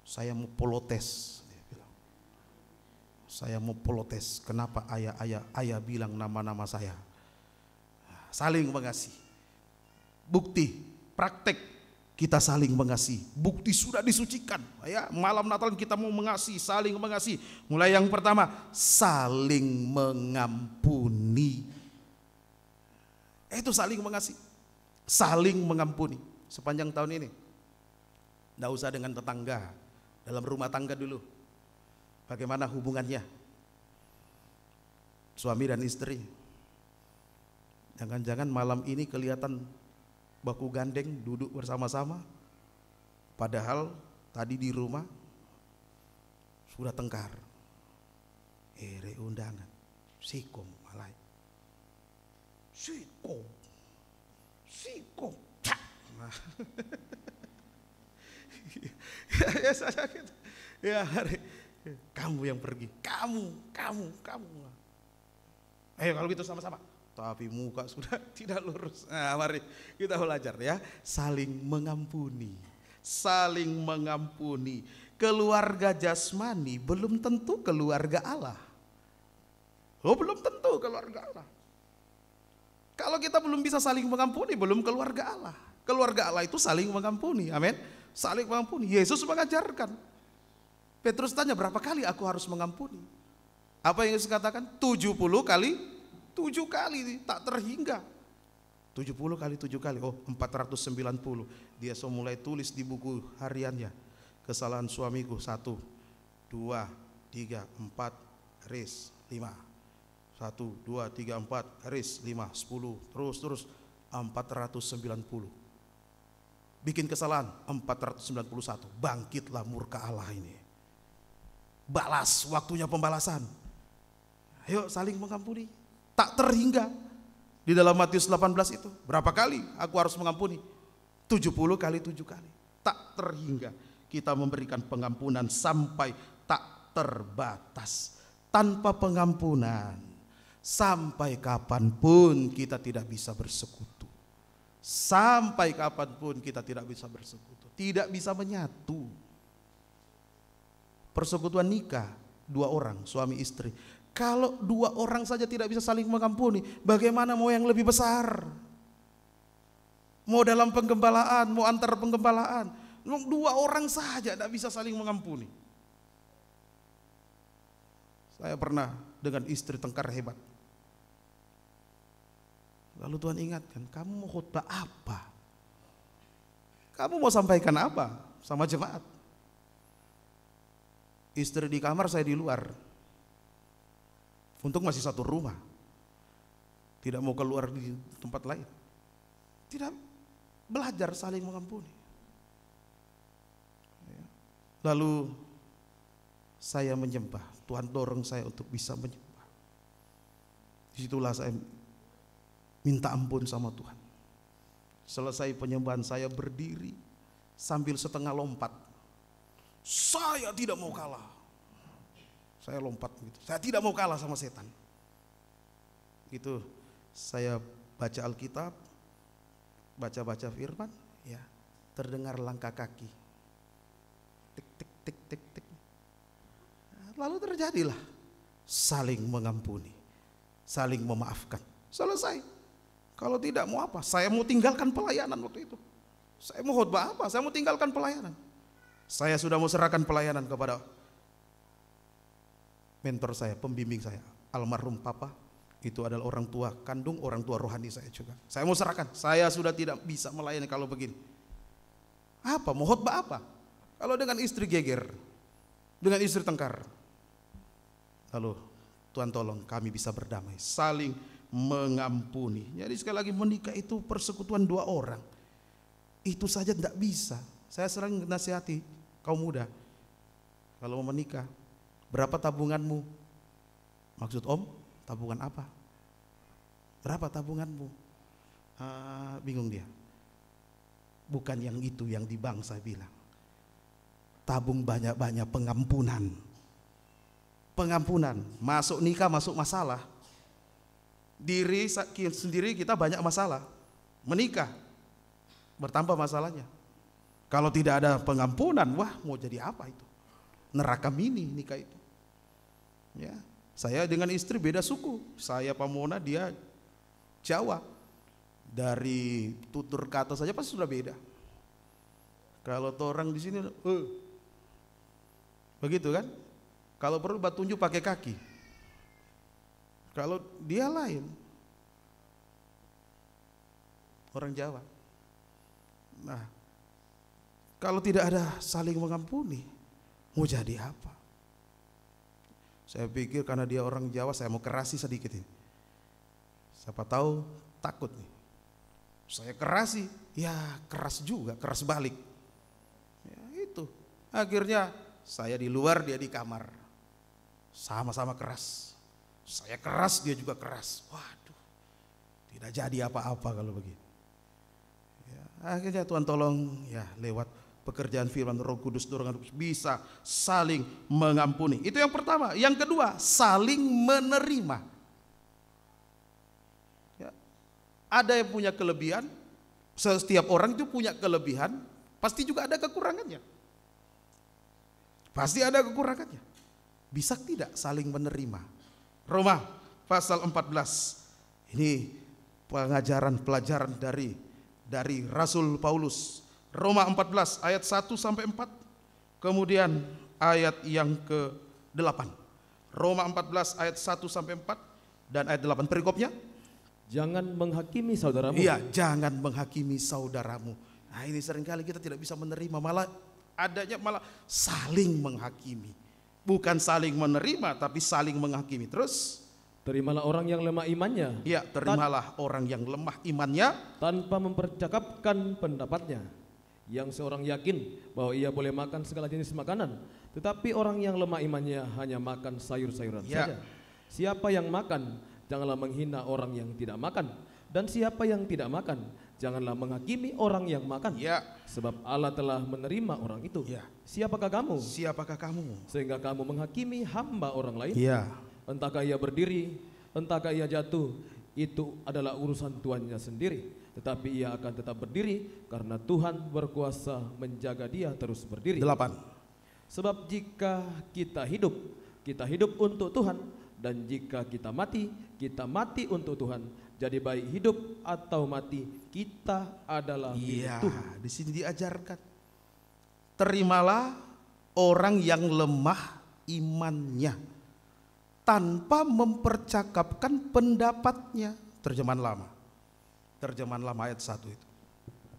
Saya mau polotes, dia bilang. saya mau protes, kenapa ayah bilang nama-nama saya. Saling mengasihi. Bukti, praktek kita saling mengasihi. Bukti sudah disucikan. Ya, malam Natal kita mau mengasihi, saling mengasihi. Mulai yang pertama, saling mengampuni. Itu saling mengasihi, saling mengampuni. Sepanjang tahun ini, tidak usah dengan tetangga, dalam rumah tangga dulu. Bagaimana hubungannya suami dan istri? Jangan-jangan malam ini kelihatan baku gandeng duduk bersama-sama, padahal tadi di rumah sudah tengkar. Ere undangan sikom malai sikom nah. Ya saya gitu ya, kamu yang pergi, kamu. Ayo kalau gitu sama-sama. Tapi muka sudah tidak lurus. Nah, mari kita belajar ya, saling mengampuni. Saling mengampuni. Keluarga jasmani belum tentu keluarga Allah. Belum tentu keluarga Allah. Kalau kita belum bisa saling mengampuni, belum keluarga Allah. Keluarga Allah itu saling mengampuni. Amin. Saling mengampuni. Yesus mengajarkan. Petrus tanya, berapa kali aku harus mengampuni? Apa yang Yesus katakan? 70 kali 7 kali, tak terhingga. 70 kali 7 kali, 490. Dia mulai tulis di buku hariannya. Kesalahan suamiku 1, 2, 3, 4, garis 5. 1, 2, 3, 4, garis 5, 10. Terus 490. Bikin kesalahan 491. Bangkitlah murka Allah ini. Balas, waktunya pembalasan. Ayo saling mengampuni. Tak terhingga. Di dalam Matius 18 itu, berapa kali aku harus mengampuni? 70 kali 7 kali. Tak terhingga. Kita memberikan pengampunan sampai tak terbatas. Tanpa pengampunan, sampai kapanpun kita tidak bisa bersekutu. Sampai kapanpun kita tidak bisa bersekutu. Tidak bisa menyatu. Persekutuan nikah 2 orang, suami istri. Kalau 2 orang saja tidak bisa saling mengampuni, bagaimana mau yang lebih besar? Mau dalam penggembalaan, mau antar penggembalaan, 2 orang saja tidak bisa saling mengampuni. Saya pernah dengan istri tengkar hebat. Lalu Tuhan ingatkan, kamu mau khotbah apa? Kamu mau sampaikan apa sama jemaat? Istri di kamar, saya di luar. Untung masih satu rumah. Tidak mau keluar di tempat lain. Tidak belajar saling mengampuni. Lalu saya menyembah. Tuhan dorong saya untuk bisa menyembah. Disitulah saya minta ampun sama Tuhan. Selesai penyembahan saya berdiri sambil setengah lompat. Saya tidak mau kalah. Saya lompat gitu. Saya tidak mau kalah sama setan. Itu saya baca Alkitab, baca firman, ya, terdengar langkah kaki. Tik tik tik tik tik. Lalu terjadilah saling mengampuni, saling memaafkan. Selesai. Kalau tidak mau apa? Saya mau tinggalkan pelayanan waktu itu. Saya mau khotbah apa? Saya mau tinggalkan pelayanan. Saya sudah mau serahkan pelayanan kepada mentor saya, pembimbing saya, almarhum Papa. Itu adalah orang tua kandung, orang tua rohani saya juga. Saya mau serahkan. Saya sudah tidak bisa melayani kalau begini. Apa? Mau khotbah apa? Kalau dengan istri geger, dengan istri tengkar. Lalu Tuhan tolong kami bisa berdamai, saling mengampuni. Jadi sekali lagi, menikah itu persekutuan 2 orang. Itu saja tidak bisa. Saya sering nasihati kaum muda, kalau mau menikah, berapa tabunganmu? Maksud Om, tabungan apa? Berapa tabunganmu? Bingung dia. Bukan yang itu yang di bank, saya bilang. Tabung banyak-banyak pengampunan. Pengampunan, masuk nikah, masuk masalah. Diri sendiri kita banyak masalah. Menikah, bertambah masalahnya. Kalau tidak ada pengampunan, wah mau jadi apa itu? Neraka mini nikah itu. Ya, saya dengan istri beda suku. Saya Pamona, dia Jawa. Dari tutur kata saja pasti sudah beda. Kalau orang di sini, begitu kan? Kalau perlu tunjuk pakai kaki. Kalau dia lain, orang Jawa. Nah, kalau tidak ada saling mengampuni, mau jadi apa? Saya pikir karena dia orang Jawa, saya mau kerasi sedikit ini. Siapa tahu takut nih. Saya kerasi, ya keras juga, keras balik. Ya itu. Akhirnya saya di luar, dia di kamar. Sama-sama keras. Saya keras, dia juga keras. Waduh, tidak jadi apa-apa kalau begini. Ya, akhirnya Tuhan tolong ya lewat pekerjaan firman Roh Kudus, dorongan Roh Kudus, bisa saling mengampuni. Itu yang pertama. Yang kedua, saling menerima. Ya. Ada yang punya kelebihan. Setiap orang itu punya kelebihan, pasti juga ada kekurangannya. Pasti ada kekurangannya. Bisa tidak saling menerima? Roma pasal 14. Ini pelajaran dari Rasul Paulus. Roma 14 ayat 1 sampai 4. Kemudian ayat yang ke-8. Roma 14 ayat 1 sampai 4 dan ayat 8 perikopnya.
Jangan menghakimi saudaramu.
Iya, jangan menghakimi saudaramu. Nah, ini seringkali kita tidak bisa menerima, malah saling menghakimi. Bukan saling menerima, tapi saling menghakimi. Terus,
terimalah orang yang lemah imannya.
Ya, terimalah orang yang lemah imannya
tanpa mempercakapkan pendapatnya. Yang seorang yakin bahwa ia boleh makan segala jenis makanan, tetapi orang yang lemah imannya hanya makan sayur-sayuran saja. Siapa yang makan, janganlah menghina orang yang tidak makan. Dan siapa yang tidak makan, janganlah menghakimi orang yang makan. Sebab Allah telah menerima orang itu. Siapakah kamu?
Siapakah kamu?
Sehingga kamu menghakimi hamba orang lain. Entahkah ia berdiri, entahkah ia jatuh, itu adalah urusan tuannya sendiri. Tetapi ia akan tetap berdiri karena Tuhan berkuasa menjaga dia terus berdiri.
8.
Sebab jika kita hidup untuk Tuhan. Dan jika kita mati untuk Tuhan. Jadi baik hidup atau mati, kita adalah milik Tuhan.
Di sini diajarkan. Terimalah orang yang lemah imannya tanpa mempercakapkan pendapatnya. Terjemahan lama ayat 1 itu.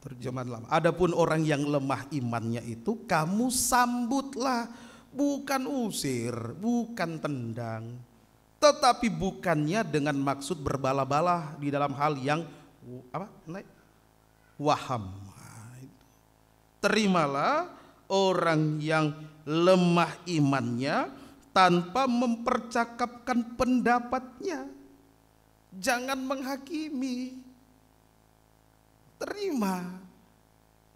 Terjemahan lama. Adapun orang yang lemah imannya itu kamu sambutlah, bukan usir, bukan tendang. Tetapi bukannya dengan maksud berbala-bala di dalam hal yang waham. Terimalah orang yang lemah imannya tanpa mempercakapkan pendapatnya. Jangan menghakimi. Terima.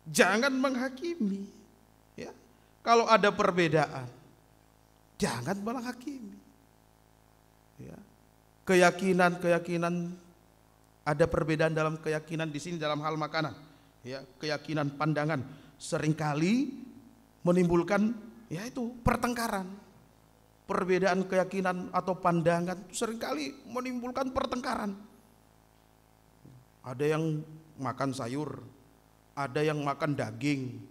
Jangan menghakimi. Ya. Kalau ada perbedaan, jangan menghakimi. Ya. Keyakinan ada perbedaan dalam keyakinan di sini dalam hal makanan. Ya, keyakinan pandangan seringkali menimbulkan yaitu pertengkaran. Perbedaan keyakinan atau pandangan seringkali menimbulkan pertengkaran. Ada yang makan sayur, ada yang makan daging.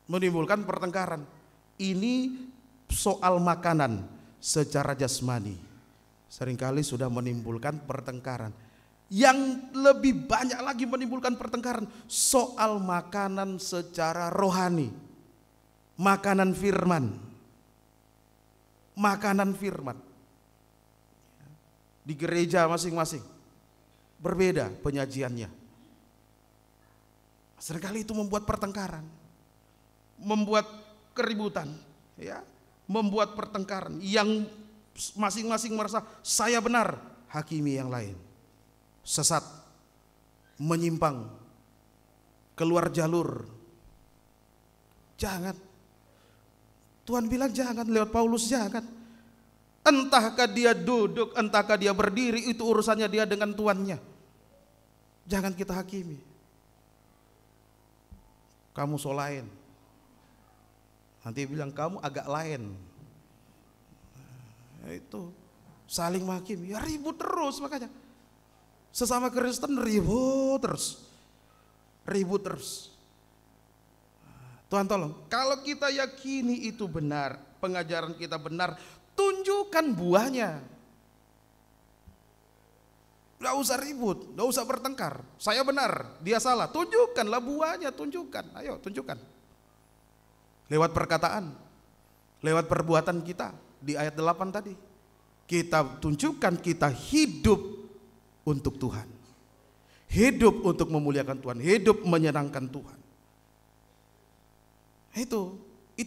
Menimbulkan pertengkaran. Ini soal makanan secara jasmani seringkali sudah menimbulkan pertengkaran. Yang lebih banyak lagi menimbulkan pertengkaran soal makanan secara rohani, makanan firman. Di gereja masing-masing berbeda penyajiannya. Seringkali itu membuat pertengkaran, membuat keributan, ya. Membuat pertengkaran yang masing-masing merasa saya benar, hakimi yang lain. Sesat, menyimpang, keluar jalur. Jangan. Tuhan bilang jangan, lewat Paulus jangan. Entahkah dia duduk, entahkah dia berdiri, itu urusannya dia dengan tuannya. Jangan kita hakimi. Kamu so lain. Nanti bilang kamu agak lain. Itu saling menghakimi, ya ribut terus. Makanya sesama Kristen ribut terus, ribut terus. Tuhan tolong, kalau kita yakini itu benar, pengajaran kita benar, tunjukkan buahnya. Gak usah ribut, gak usah bertengkar. Saya benar, dia salah, tunjukkanlah buahnya, tunjukkan. Ayo tunjukkan. Lewat perkataan, lewat perbuatan kita. Di ayat 8 tadi, kita tunjukkan kita hidup untuk Tuhan, hidup untuk memuliakan Tuhan, hidup menyenangkan Tuhan. Itu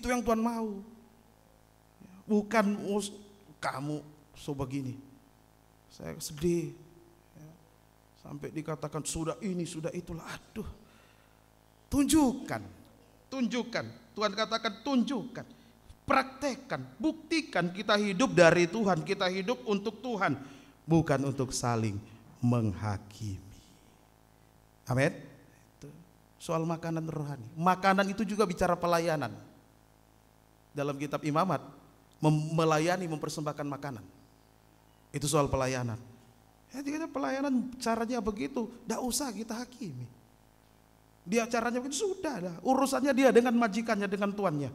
yang Tuhan mau. Bukan kamu begini, saya sedih sampai dikatakan sudah ini sudah itulah. Aduh, tunjukkan. Tuhan katakan tunjukkan, praktekkan, buktikan kita hidup dari Tuhan, kita hidup untuk Tuhan, bukan untuk saling menghakimi. Amin. Soal makanan rohani, makanan itu juga bicara pelayanan. Dalam kitab Imamat, melayani, mempersembahkan makanan, itu soal pelayanan. Jadi pelayanan caranya begitu, tidak usah kita hakimi. Dia caranya begitu, sudah dah, urusannya dia dengan majikannya, dengan tuannya.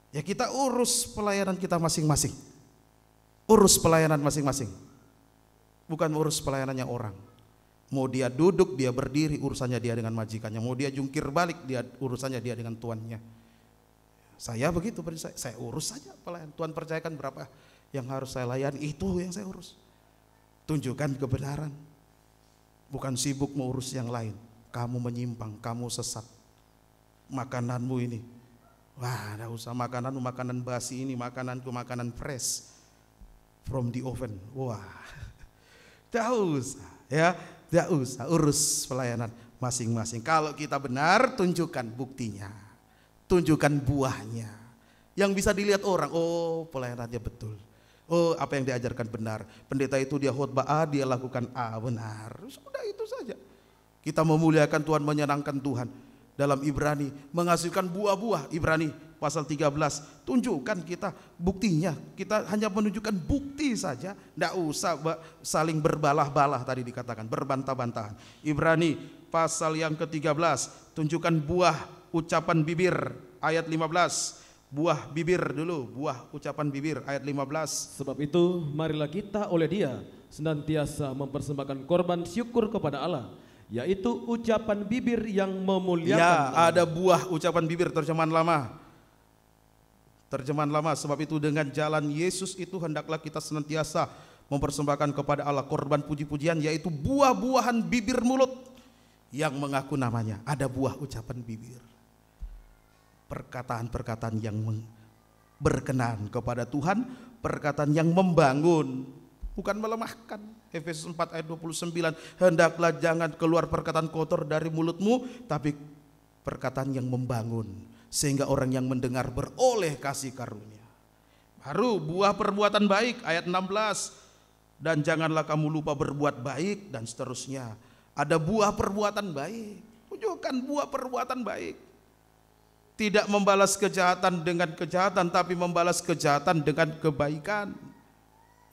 Ya kita urus pelayanan kita masing-masing, urus pelayanan masing-masing, bukan urus pelayanannya orang. Mau dia duduk, dia berdiri, urusannya dia dengan majikannya. Mau dia jungkir balik, dia urusannya dia dengan tuannya. Saya begitu, saya urus saja pelayan. Tuhan percayakan berapa yang harus saya layani, itu yang saya urus. Tunjukkan kebenaran, bukan sibuk mengurus yang lain. Kamu menyimpang, kamu sesat, makananmu ini, wah, tidak usah makananmu makanan basi, ini makananku makanan fresh from the oven. Wah, tidak usah ya. Tidak usah, urus pelayanan masing-masing. Kalau kita benar, tunjukkan buktinya, tunjukkan buahnya, yang bisa dilihat orang. Oh, pelayanannya betul. Oh, apa yang diajarkan benar. Pendeta itu dia khotbah A, dia lakukan A, benar. Sudah itu saja. Kita memuliakan Tuhan, menyenangkan Tuhan. Dalam Ibrani menghasilkan buah-buah. Ibrani pasal 13, tunjukkan kita buktinya. Kita hanya menunjukkan bukti saja, tidak usah saling berbalah-balah, tadi dikatakan berbantah-bantahan. Ibrani pasal yang ke-13, tunjukkan buah ucapan bibir, ayat 15. Buah bibir dulu, buah ucapan bibir, ayat 15.
Sebab itu marilah kita oleh Dia senantiasa mempersembahkan korban syukur kepada Allah, yaitu ucapan bibir yang memuliakan
Allah. Ada buah ucapan bibir, terjemahan lama. Terjemahan lama, sebab itu dengan jalan Yesus itu hendaklah kita senantiasa mempersembahkan kepada Allah korban puji-pujian, yaitu buah-buahan bibir mulut yang mengaku namanya. Ada buah ucapan bibir, perkataan-perkataan yang berkenan kepada Tuhan, perkataan yang membangun, bukan melemahkan. Efesus 4 ayat 29, hendaklah jangan keluar perkataan kotor dari mulutmu, tapi perkataan yang membangun, sehingga orang yang mendengar beroleh kasih karunia. Baru buah perbuatan baik, ayat 16, dan janganlah kamu lupa berbuat baik, dan seterusnya. Ada buah perbuatan baik, tunjukkan buah perbuatan baik. Tidak membalas kejahatan dengan kejahatan, tapi membalas kejahatan dengan kebaikan.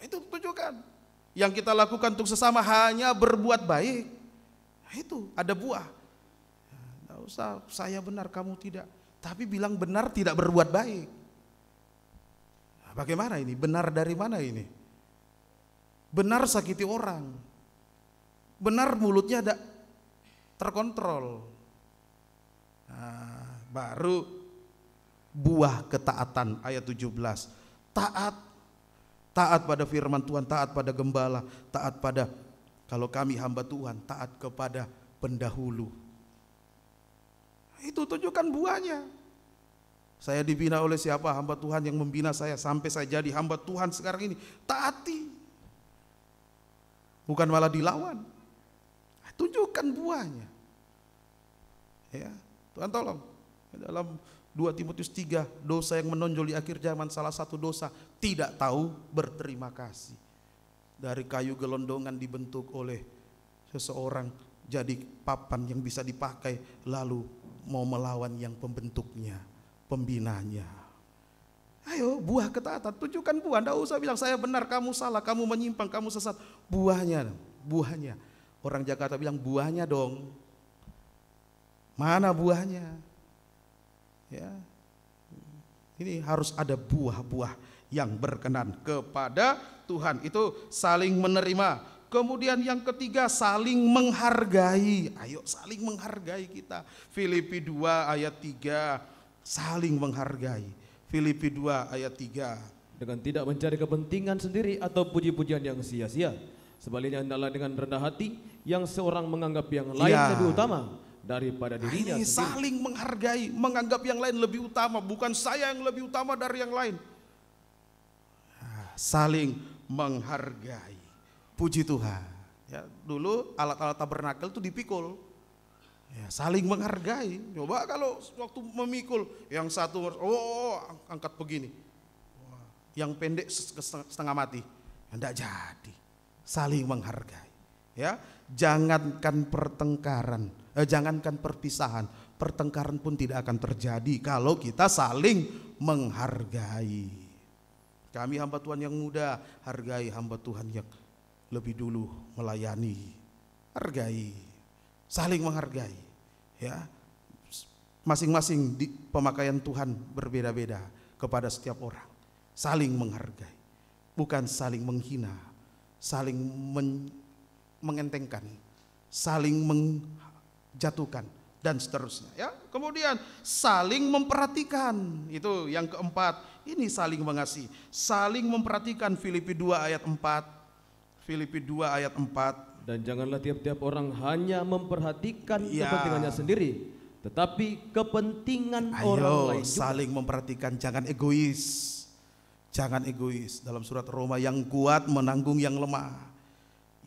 Itu tunjukkan. Yang kita lakukan untuk sesama hanya berbuat baik. Itu ada buah. Tidak usah saya benar kamu tidak, tapi bilang benar tidak berbuat baik. Nah, bagaimana ini? Benar dari mana ini? Benar sakiti orang, benar mulutnya ada terkontrol. Nah, baru buah ketaatan, ayat 17. Taat pada firman Tuhan, taat pada gembala, taat pada, kalau kami hamba Tuhan, taat kepada pendahulu. Itu tunjukkan buahnya. Saya dibina oleh siapa? Hamba Tuhan yang membina saya sampai saya jadi hamba Tuhan sekarang ini. Taati, bukan malah dilawan. Tunjukkan buahnya. Ya, Tuhan tolong. Dalam 2 Timotius 3, dosa yang menonjol di akhir zaman, salah satu dosa tidak tahu berterima kasih. Dari kayu gelondongan dibentuk oleh seseorang jadi papan yang bisa dipakai, lalu mau melawan yang pembentuknya, pembinanya. Ayo, buah ketaatan, tunjukkan buah. Tidak usah bilang saya benar, kamu salah, kamu menyimpang, kamu sesat. Buahnya, buahnya. Orang Jakarta bilang buahnya dong. Mana buahnya? Ya, ini harus ada buah-buah yang berkenan kepada Tuhan. Itu saling menerima. Kemudian yang ketiga, saling menghargai. Ayo saling menghargai kita. Filipi 2 ayat 3, saling menghargai. Filipi 2 ayat 3.
Dengan tidak mencari kepentingan sendiri atau puji-pujian yang sia-sia. Sebaliknya hendaklah dengan rendah hati yang seorang menganggap yang lain lebih utama daripada dirinya
ini
sendiri.
Saling menghargai, menganggap yang lain lebih utama, bukan saya yang lebih utama dari yang lain. Saling menghargai. Puji Tuhan. Ya, dulu alat-alat tabernakel itu dipikul. Ya, saling menghargai. Coba kalau waktu memikul, yang satu angkat begini, yang pendek setengah mati, tidak jadi. Saling menghargai. Ya, jangankan pertengkaran, jangankan perpisahan, pertengkaran pun tidak akan terjadi kalau kita saling menghargai. Kami hamba Tuhan yang muda, hargai hamba Tuhan yang lebih dulu melayani. Hargai, saling menghargai. Ya, masing-masing di pemakaian Tuhan berbeda-beda kepada setiap orang. Saling menghargai, bukan saling menghina, saling mengentengkan, saling menjatuhkan dan seterusnya. Ya, kemudian saling memperhatikan, itu yang keempat. Ini saling mengasihi, saling memperhatikan. Filipi 2 ayat 4. Filipi 2 ayat 4.
Dan janganlah tiap-tiap orang hanya memperhatikan kepentingannya sendiri, tetapi kepentingan orang lain juga.
Saling memperhatikan, jangan egois. Jangan egois. Dalam surat Roma, yang kuat menanggung yang lemah.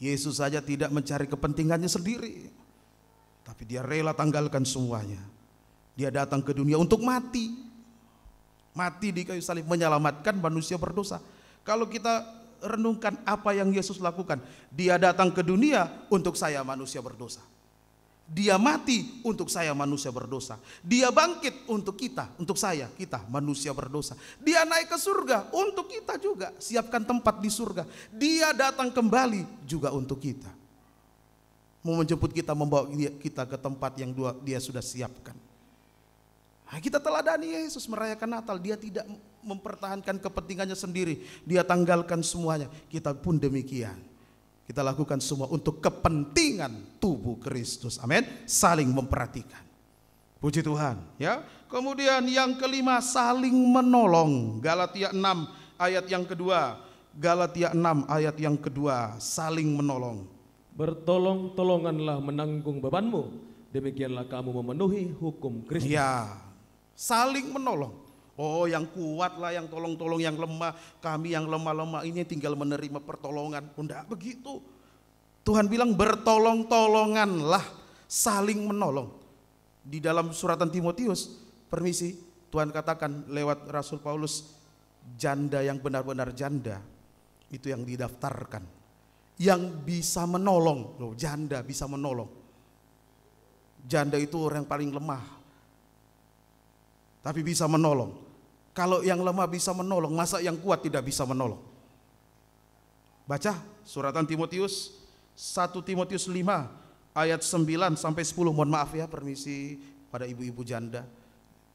Yesus saja tidak mencari kepentingannya sendiri, tapi dia rela tanggalkan semuanya. Dia datang ke dunia untuk mati. Mati di kayu salib menyelamatkan manusia berdosa. Kalau kita renungkan apa yang Yesus lakukan, dia datang ke dunia untuk saya manusia berdosa. Dia mati untuk saya manusia berdosa. Dia bangkit untuk kita, untuk saya, kita manusia berdosa. Dia naik ke surga untuk kita juga, siapkan tempat di surga. Dia datang kembali juga untuk kita, mau menjemput kita, membawa kita ke tempat yang dia sudah siapkan. Nah, kita teladani Yesus merayakan Natal. Dia tidak mempertahankan kepentingannya sendiri, dia tanggalkan semuanya. Kita pun demikian. Kita lakukan semua untuk kepentingan tubuh Kristus. Amin. Saling memperhatikan. Puji Tuhan. Ya. Kemudian yang kelima, saling menolong. Galatia 6 ayat yang kedua. Galatia 6 ayat yang kedua, saling menolong.
Bertolong-tolonganlah menanggung bebanmu, demikianlah kamu memenuhi hukum Kristus.
Ya. Saling menolong. Oh, yang kuat lah yang tolong-tolong yang lemah. Kami yang lemah-lemah ini tinggal menerima pertolongan. Tidak begitu. Tuhan bilang bertolong-tolonganlah, saling menolong. Di dalam suratan Timotius, permisi, Tuhan katakan lewat Rasul Paulus, janda yang benar-benar janda, itu yang didaftarkan. Yang bisa menolong. Loh, janda bisa menolong. Janda itu orang yang paling lemah, tapi bisa menolong. Kalau yang lemah bisa menolong, masa yang kuat tidak bisa menolong? Baca suratan Timotius, 1 Timotius 5 ayat 9 sampai 10. Mohon maaf ya, permisi pada ibu-ibu janda.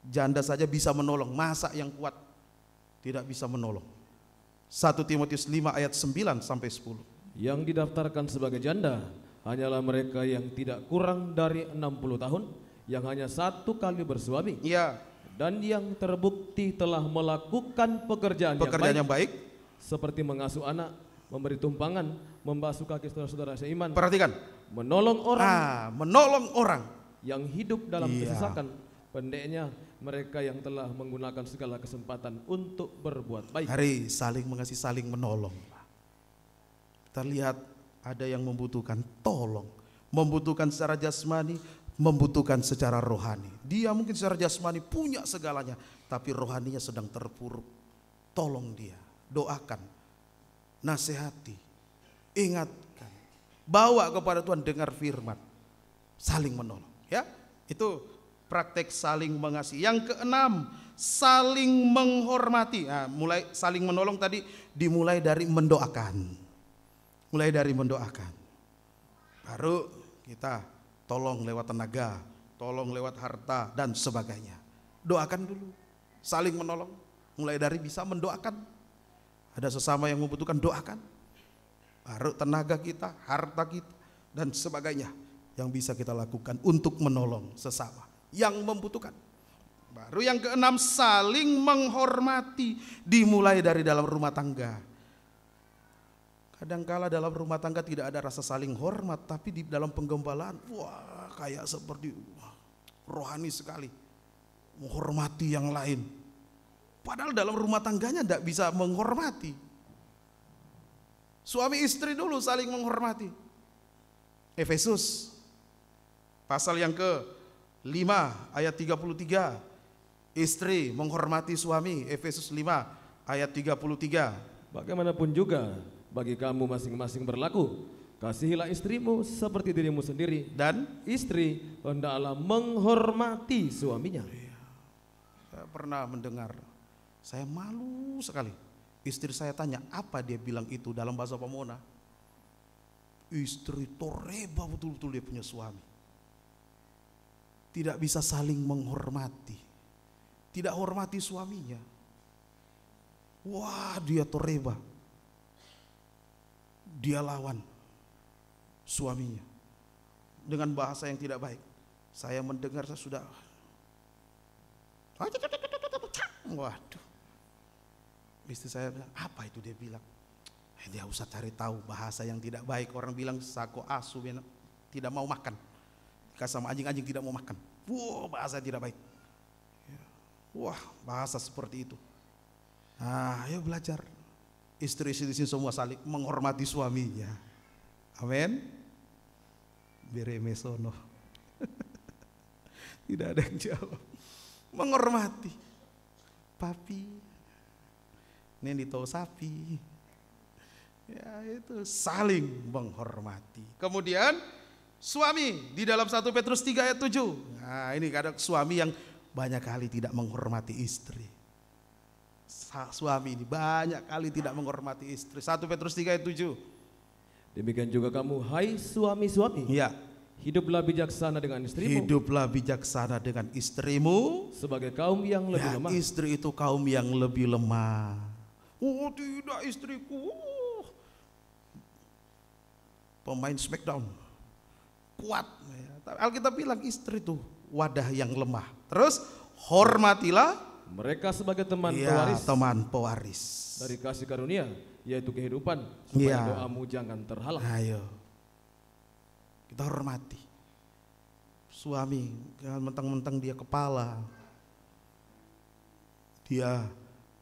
Janda saja bisa menolong, masa yang kuat tidak bisa menolong? 1 Timotius 5 ayat 9 sampai 10.
Yang didaftarkan sebagai janda hanyalah mereka yang tidak kurang dari 60 tahun, yang hanya satu kali bersuami.
Iya.
Dan yang terbukti telah melakukan pekerjaan yang baik, seperti mengasuh anak, memberi tumpangan, membasuh kaki saudara-saudara seiman.
Perhatikan,
menolong orang,
menolong orang
yang hidup dalam kesesakan. Pendeknya, mereka yang telah menggunakan segala kesempatan untuk berbuat baik.
Hari saling mengasihi, saling menolong. Kita lihat ada yang membutuhkan tolong, membutuhkan secara jasmani, membutuhkan secara rohani. Dia mungkin secara jasmani punya segalanya, tapi rohaninya sedang terpuruk. Tolong dia, doakan, nasihati, ingatkan, bawa kepada Tuhan, dengar firman, saling menolong. Ya, itu praktek saling mengasihi. Yang keenam, saling menghormati. Nah, mulai saling menolong tadi dimulai dari mendoakan. Mulai dari mendoakan. Baru kita tolong lewat tenaga, tolong lewat harta dan sebagainya. Doakan dulu. Saling menolong. Mulai dari bisa mendoakan. Ada sesama yang membutuhkan, doakan. Baru tenaga kita, harta kita dan sebagainya yang bisa kita lakukan untuk menolong sesama yang membutuhkan. Baru yang keenam, saling menghormati, dimulai dari dalam rumah tangga. Kadangkala dalam rumah tangga tidak ada rasa saling hormat, tapi di dalam penggembalaan, wah kayak seperti rohani sekali, menghormati yang lain. Padahal dalam rumah tangganya tidak bisa menghormati. Suami istri dulu saling menghormati. Efesus pasal yang ke-5 ayat 33, istri menghormati suami. Efesus 5 ayat 33.
Bagaimanapun juga bagi kamu masing-masing berlaku, kasihilah istrimu seperti dirimu sendiri,
dan
istri hendaklah menghormati suaminya.
Saya pernah mendengar, saya malu sekali. Istri saya tanya, apa dia bilang itu dalam bahasa Pamona. Istri toreba betul-betul dia punya suami. Tidak bisa saling menghormati. Tidak hormati suaminya. Wah, dia toreba. Dia lawan suaminya dengan bahasa yang tidak baik. Saya mendengar, saya sudah, waduh. Istri saya bilang, apa itu dia bilang? Dia usah cari tahu bahasa yang tidak baik. Orang bilang sako asu tidak mau makan. Dikasih sama anjing-anjing tidak mau makan. Wah, bahasa tidak baik. Wah, bahasa seperti itu. Nah, ayo belajar. Istri-istri semua saling menghormati suaminya. Amin. Beremesono. Tidak ada yang jawab. Menghormati. Papi. Ini tahu sapi. Ya, itu saling menghormati. Kemudian suami di dalam 1 Petrus 3 ayat 7. Nah, ini kadang suami yang banyak kali tidak menghormati istri. Suami ini banyak kali tidak menghormati istri. 1 Petrus 3 ayat 7.
Demikian juga kamu, hai suami-suami.
Ya.
Hiduplah bijaksana dengan istrimu.
Hiduplah bijaksana dengan istrimu.
Sebagai kaum yang lebih
ya,
lemah.
Istri itu kaum yang lebih lemah. Oh tidak, istriku pemain Smackdown, kuat. Alkitab bilang istri itu wadah yang lemah. Terus hormatilah
mereka sebagai teman
ya,
pewaris.
Teman pewaris
dari kasih karunia, yaitu kehidupan, supaya
ya.
Doamu jangan terhalang.
Ayo kita hormati suami, jangan mentang-mentang dia kepala, dia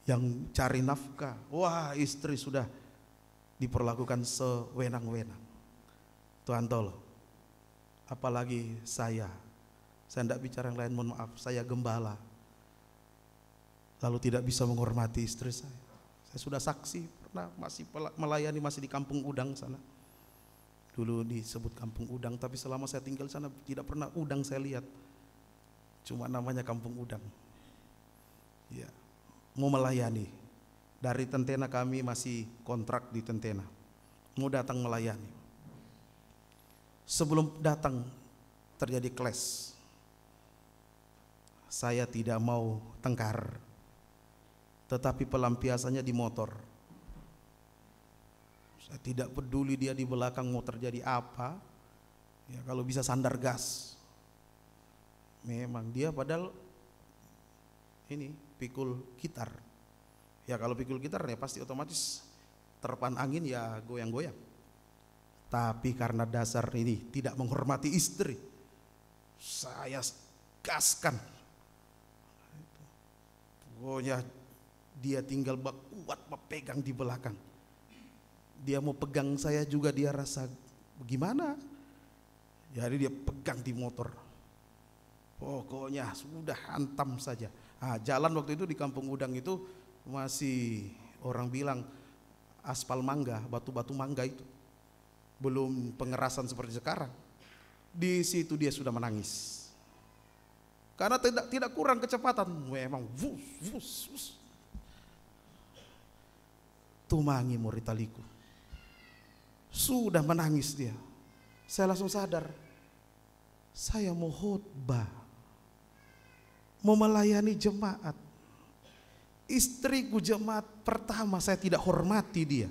yang cari nafkah. Wah, istri sudah diperlakukan sewenang-wenang. Tuhan tolong. Apalagi saya tidak bicara yang lain, mohon maaf, saya gembala, lalu tidak bisa menghormati istri saya. Saya sudah saksi, pernah masih melayani masih di Kampung Udang sana. Dulu disebut Kampung Udang, tapi selama saya tinggal sana tidak pernah udang saya lihat. Cuma namanya Kampung Udang. Ya, mau melayani. Dari Tentena, kami masih kontrak di Tentena. Mau datang melayani. Sebelum datang terjadi clash. Saya tidak mau tengkar, tetapi pelampiasannya di motor. Saya tidak peduli dia di belakang mau terjadi apa. Ya, kalau bisa sandar gas. Memang dia padahal ini pikul gitar. Ya kalau pikul gitar ya pasti otomatis terpan angin ya goyang-goyang. Tapi karena dasar ini tidak menghormati istri, saya gaskan. Pokoknya dia tinggal kuat pegang di belakang. Dia mau pegang saya juga dia rasa gimana. Jadi dia pegang di motor. Pokoknya sudah hantam saja. Nah, jalan waktu itu di Kampung Udang itu masih orang bilang aspal mangga, batu-batu mangga itu. Belum pengerasan seperti sekarang. Di situ dia sudah menangis. Karena tidak kurang kecepatan, memang wus, wus, wus. Tumangi muritaliku. Sudah menangis dia. Saya langsung sadar, saya mau khotbah, mau melayani jemaat. Istriku jemaat pertama, saya tidak hormati dia,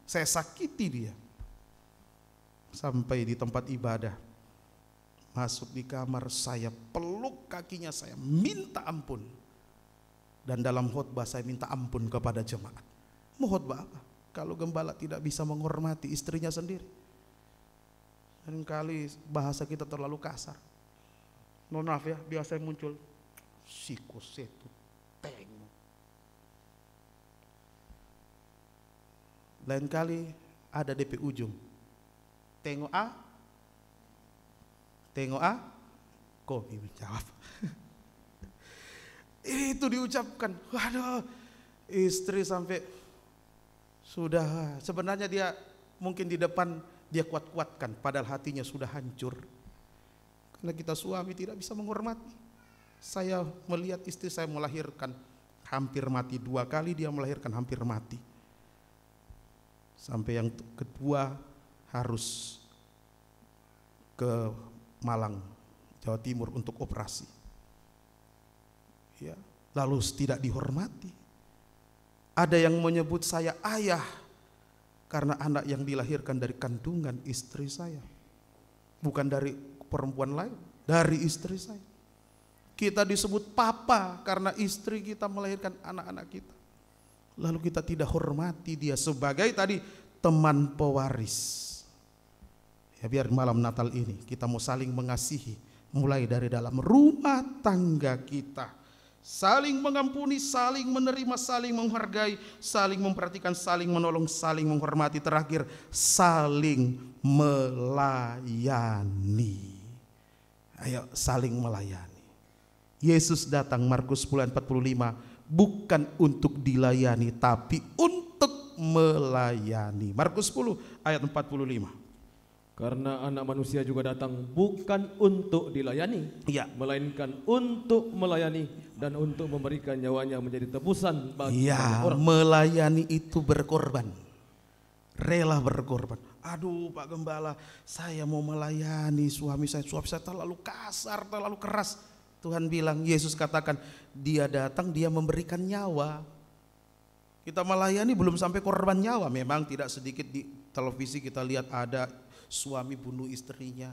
saya sakiti dia. Sampai di tempat ibadah, masuk di kamar, saya peluk kakinya, saya minta ampun. Dan dalam khotbah saya minta ampun kepada jemaat. Mau khotbah apa kalau gembala tidak bisa menghormati istrinya sendiri? Seringkali bahasa kita terlalu kasar. Mohon maaf ya, biasa muncul sikosetu tengok. Lain kali ada DP ujung. Tengok A, tengok A, kok ibu jawab. Itu diucapkan. Waduh, istri sampai sudah, sebenarnya dia mungkin di depan dia kuat-kuatkan, padahal hatinya sudah hancur. Karena kita suami tidak bisa menghormati. Saya melihat istri saya melahirkan hampir mati 2 kali, dia melahirkan hampir mati. Sampai yang kedua harus ke Malang, Jawa Timur untuk operasi. Ya, lalu tidak dihormati. Ada yang menyebut saya ayah karena anak yang dilahirkan dari kandungan istri saya, bukan dari perempuan lain, dari istri saya. Kita disebut papa karena istri kita melahirkan anak-anak kita. Lalu kita tidak hormati dia sebagai tadi teman pewaris. Ya, biar malam Natal ini kita mau saling mengasihi, mulai dari dalam rumah tangga kita. Saling mengampuni, saling menerima, saling menghargai, saling memperhatikan, saling menolong, saling menghormati. Terakhir, saling melayani. Ayo saling melayani. Yesus datang, Markus 10:45, bukan untuk dilayani tapi untuk melayani. Markus 10 ayat 45.
Karena anak manusia juga datang bukan untuk dilayani,
ya,
melainkan untuk melayani dan untuk memberikan nyawanya menjadi tebusan bagi banyak orang.
Melayani itu berkorban, rela berkorban. Aduh Pak Gembala, saya mau melayani suami saya terlalu kasar, terlalu keras. Tuhan bilang, Yesus katakan, dia datang, dia memberikan nyawa. Kita melayani belum sampai korban nyawa. Memang tidak sedikit di televisi kita lihat ada suami bunuh istrinya,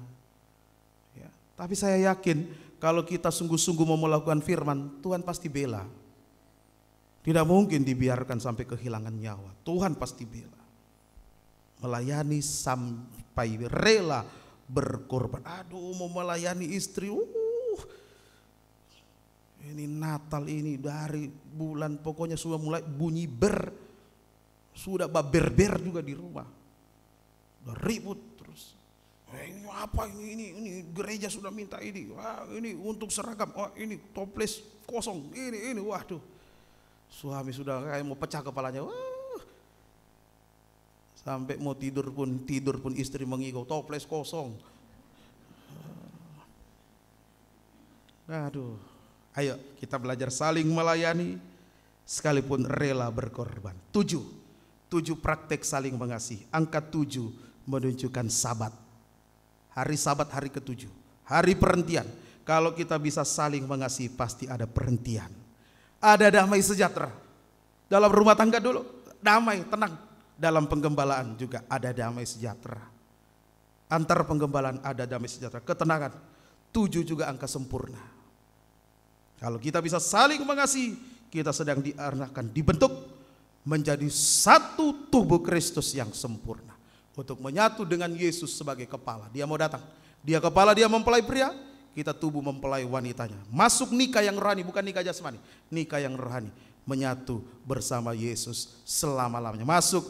ya. Tapi saya yakin kalau kita sungguh-sungguh mau melakukan firman, Tuhan pasti bela. Tidak mungkin dibiarkan sampai kehilangan nyawa. Tuhan pasti bela. Melayani sampai rela berkorban. Aduh, mau melayani istri. Ini Natal ini dari bulan pokoknya sudah mulai bunyi sudah berber juga di rumah. Udah ribut terus. Ini apa ini gereja sudah minta ini. Wah, ini untuk seragam. Oh, ini toples kosong. Ini waduh. Suami sudah kayak mau pecah kepalanya. Wah. Sampai mau tidur pun istri mengigau, toples kosong. Aduh. Ayo kita belajar saling melayani sekalipun rela berkorban. 7 praktek saling mengasihi. Angka 7 menunjukkan Sabat. Hari Sabat, hari ke-7, hari perhentian. Kalau kita bisa saling mengasihi, pasti ada perhentian. Ada damai sejahtera. Dalam rumah tangga dulu damai, tenang. Dalam penggembalaan juga ada damai sejahtera. Antar penggembalaan ada damai sejahtera, ketenangan. 7 juga angka sempurna. Kalau kita bisa saling mengasihi, kita sedang diarahkan, dibentuk menjadi satu tubuh Kristus yang sempurna. Untuk menyatu dengan Yesus sebagai kepala. Dia mau datang, dia kepala, dia mempelai pria, kita tubuh mempelai wanitanya. Masuk nikah yang rohani, bukan nikah jasmani, nikah yang rohani. Menyatu bersama Yesus selama-lamanya. Masuk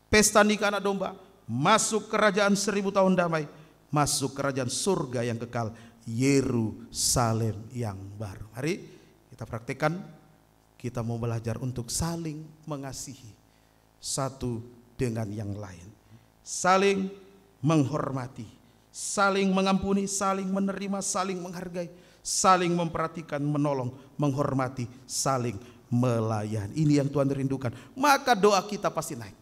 pesta nikah anak domba, masuk kerajaan 1000 tahun damai, masuk kerajaan surga yang kekal, Yerusalem yang baru. Mari kita praktekkan. Kita mau belajar untuk saling mengasihi satu dengan yang lain, saling menghormati, saling mengampuni, saling menerima, saling menghargai, saling memperhatikan, menolong, menghormati, saling melayani. Ini yang Tuhan rindukan. Maka doa kita pasti naik,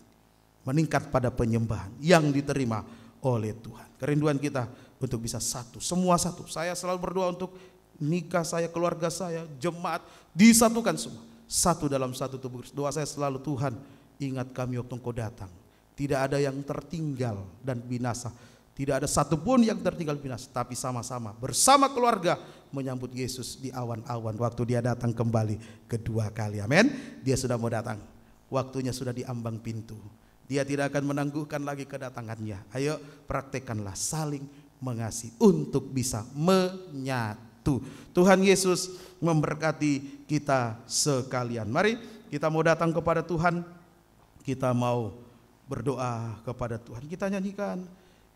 meningkat pada penyembahan yang diterima oleh Tuhan. Kerinduan kita untuk bisa satu, semua satu. Saya selalu berdoa untuk nikah saya, keluarga saya, jemaat disatukan semua, satu dalam satu tubuh. Doa saya selalu, Tuhan ingat kami waktu Engkau datang. Tidak ada yang tertinggal dan binasa. Tidak ada satupun yang tertinggal binasa, tapi sama-sama bersama keluarga menyambut Yesus di awan-awan waktu Dia datang kembali kedua kali. Amin. Dia sudah mau datang. Waktunya sudah di ambang pintu. Dia tidak akan menangguhkan lagi kedatangannya. Ayo praktekkanlah saling mengasihi untuk bisa menyatu. Tuhan Yesus memberkati kita sekalian. Mari kita mau datang kepada Tuhan. Kita mau berdoa kepada Tuhan. Kita nyanyikan.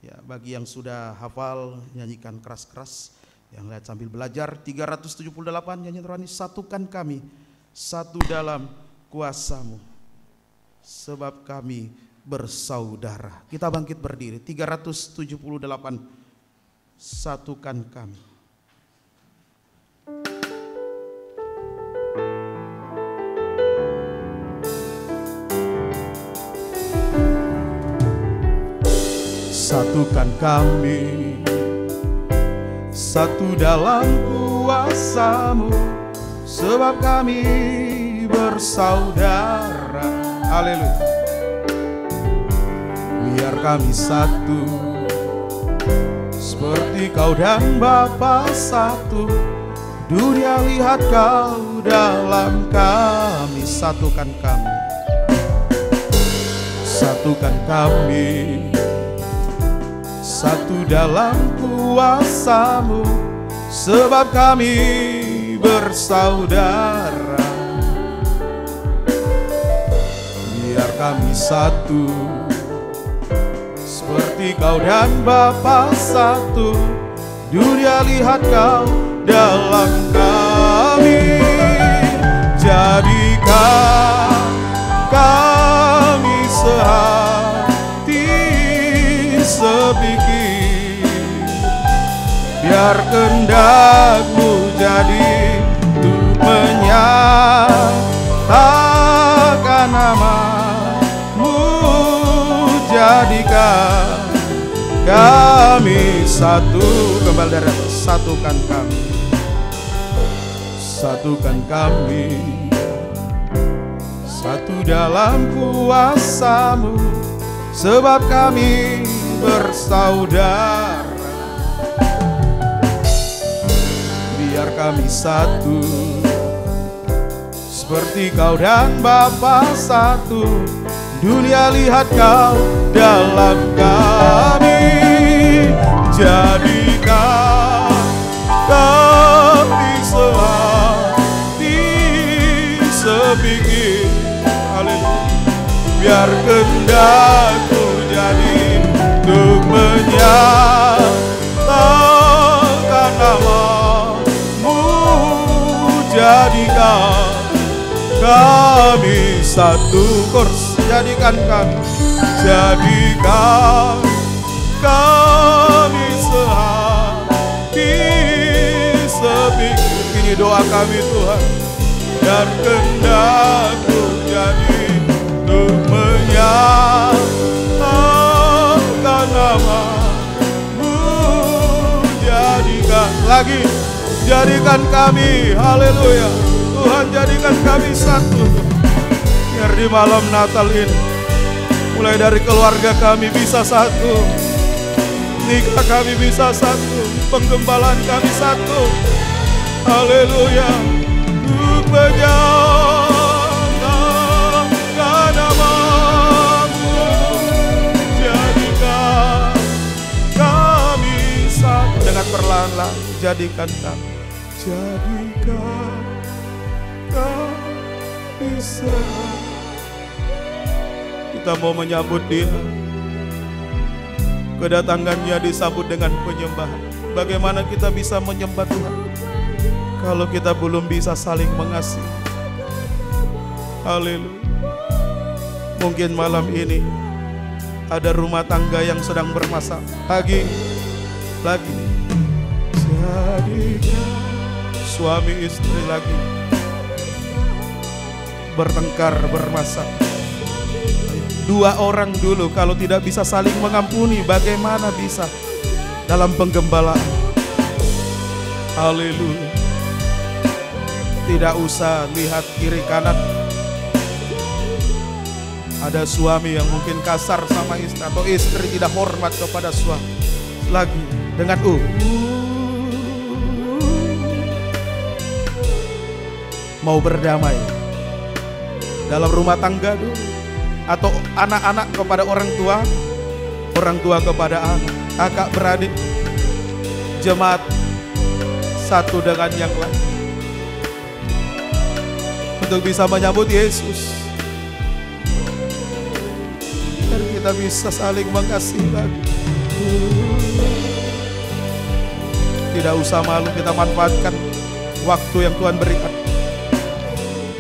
Ya, bagi yang sudah hafal, nyanyikan keras-keras. Yang lihat sambil belajar, 378 nyanyian rohani, satukan kami satu dalam kuasa-Mu, sebab kami bersaudara. Kita bangkit berdiri, 378, satukan kami. Satukan kami satu dalam kuasa-Mu, sebab kami bersaudara. Haleluya. Biar kami satu, seperti Kau dan Bapa satu. Dunia lihat Kau dalam kami. Satukan kami, satukan kami satu dalam kuasa-Mu, sebab kami bersaudara. Biar kami satu, seperti Kau dan Bapa satu. Dunia lihat Kau dalam kami. Jadikan kami sehati sepikir, biar kehendak-Mu jadi untuk menyatakan nama-Mu. Jadikan kami satu. Kembali dari atas, satukan kami, satukan kami satu dalam kuasa-Mu, sebab kami bersaudara. Biar kami satu, seperti Kau dan Bapa satu. Dunia lihat Kau dalam kami. Jadikan kami sehati sepikir. Haleluya. Biar kehendak-Mu jadi untuk menyatakan nama-Mu. Jadikan kami satu. Kors, jadikan kami, jadikan kami sehati sepikir. Ini doa kami Tuhan. Dan kehendak-Mu jadi untuk menyatakan nama-Mu. Jadikan lagi, jadikan kami, haleluya. Tuhan, jadikan kami satu. Biar di malam Natal ini, mulai dari keluarga kami bisa satu, nikah kami bisa satu, penggembalaan kami satu. Haleluya. Untuk menyatakan nama-Mu. Jadikan kami satu. Dengan perlahan-lahan, jadikan kami, jadikan kami satu. Kita mau menyambut Dia. Kedatangannya disambut dengan penyembahan. Bagaimana kita bisa menyembah Tuhan kalau kita belum bisa saling mengasihi? Haleluya. Mungkin malam ini ada rumah tangga yang sedang bermasalah. Lagi jadikan suami istri lagi bertengkar, bermasalah. Dua orang dulu kalau tidak bisa saling mengampuni, bagaimana bisa dalam penggembalaan? Haleluya. Tidak usah lihat kiri kanan. Ada suami yang mungkin kasar sama istri, atau istri tidak hormat kepada suami. Lagi dengan mau berdamai dalam rumah tangga dulu, atau anak-anak kepada orang tua kepada anak, kakak beradik, jemaat satu dengan yang lain, untuk bisa menyambut Yesus, dan kita bisa saling mengasihi lagi. Tidak usah malu, kita manfaatkan waktu yang Tuhan berikan.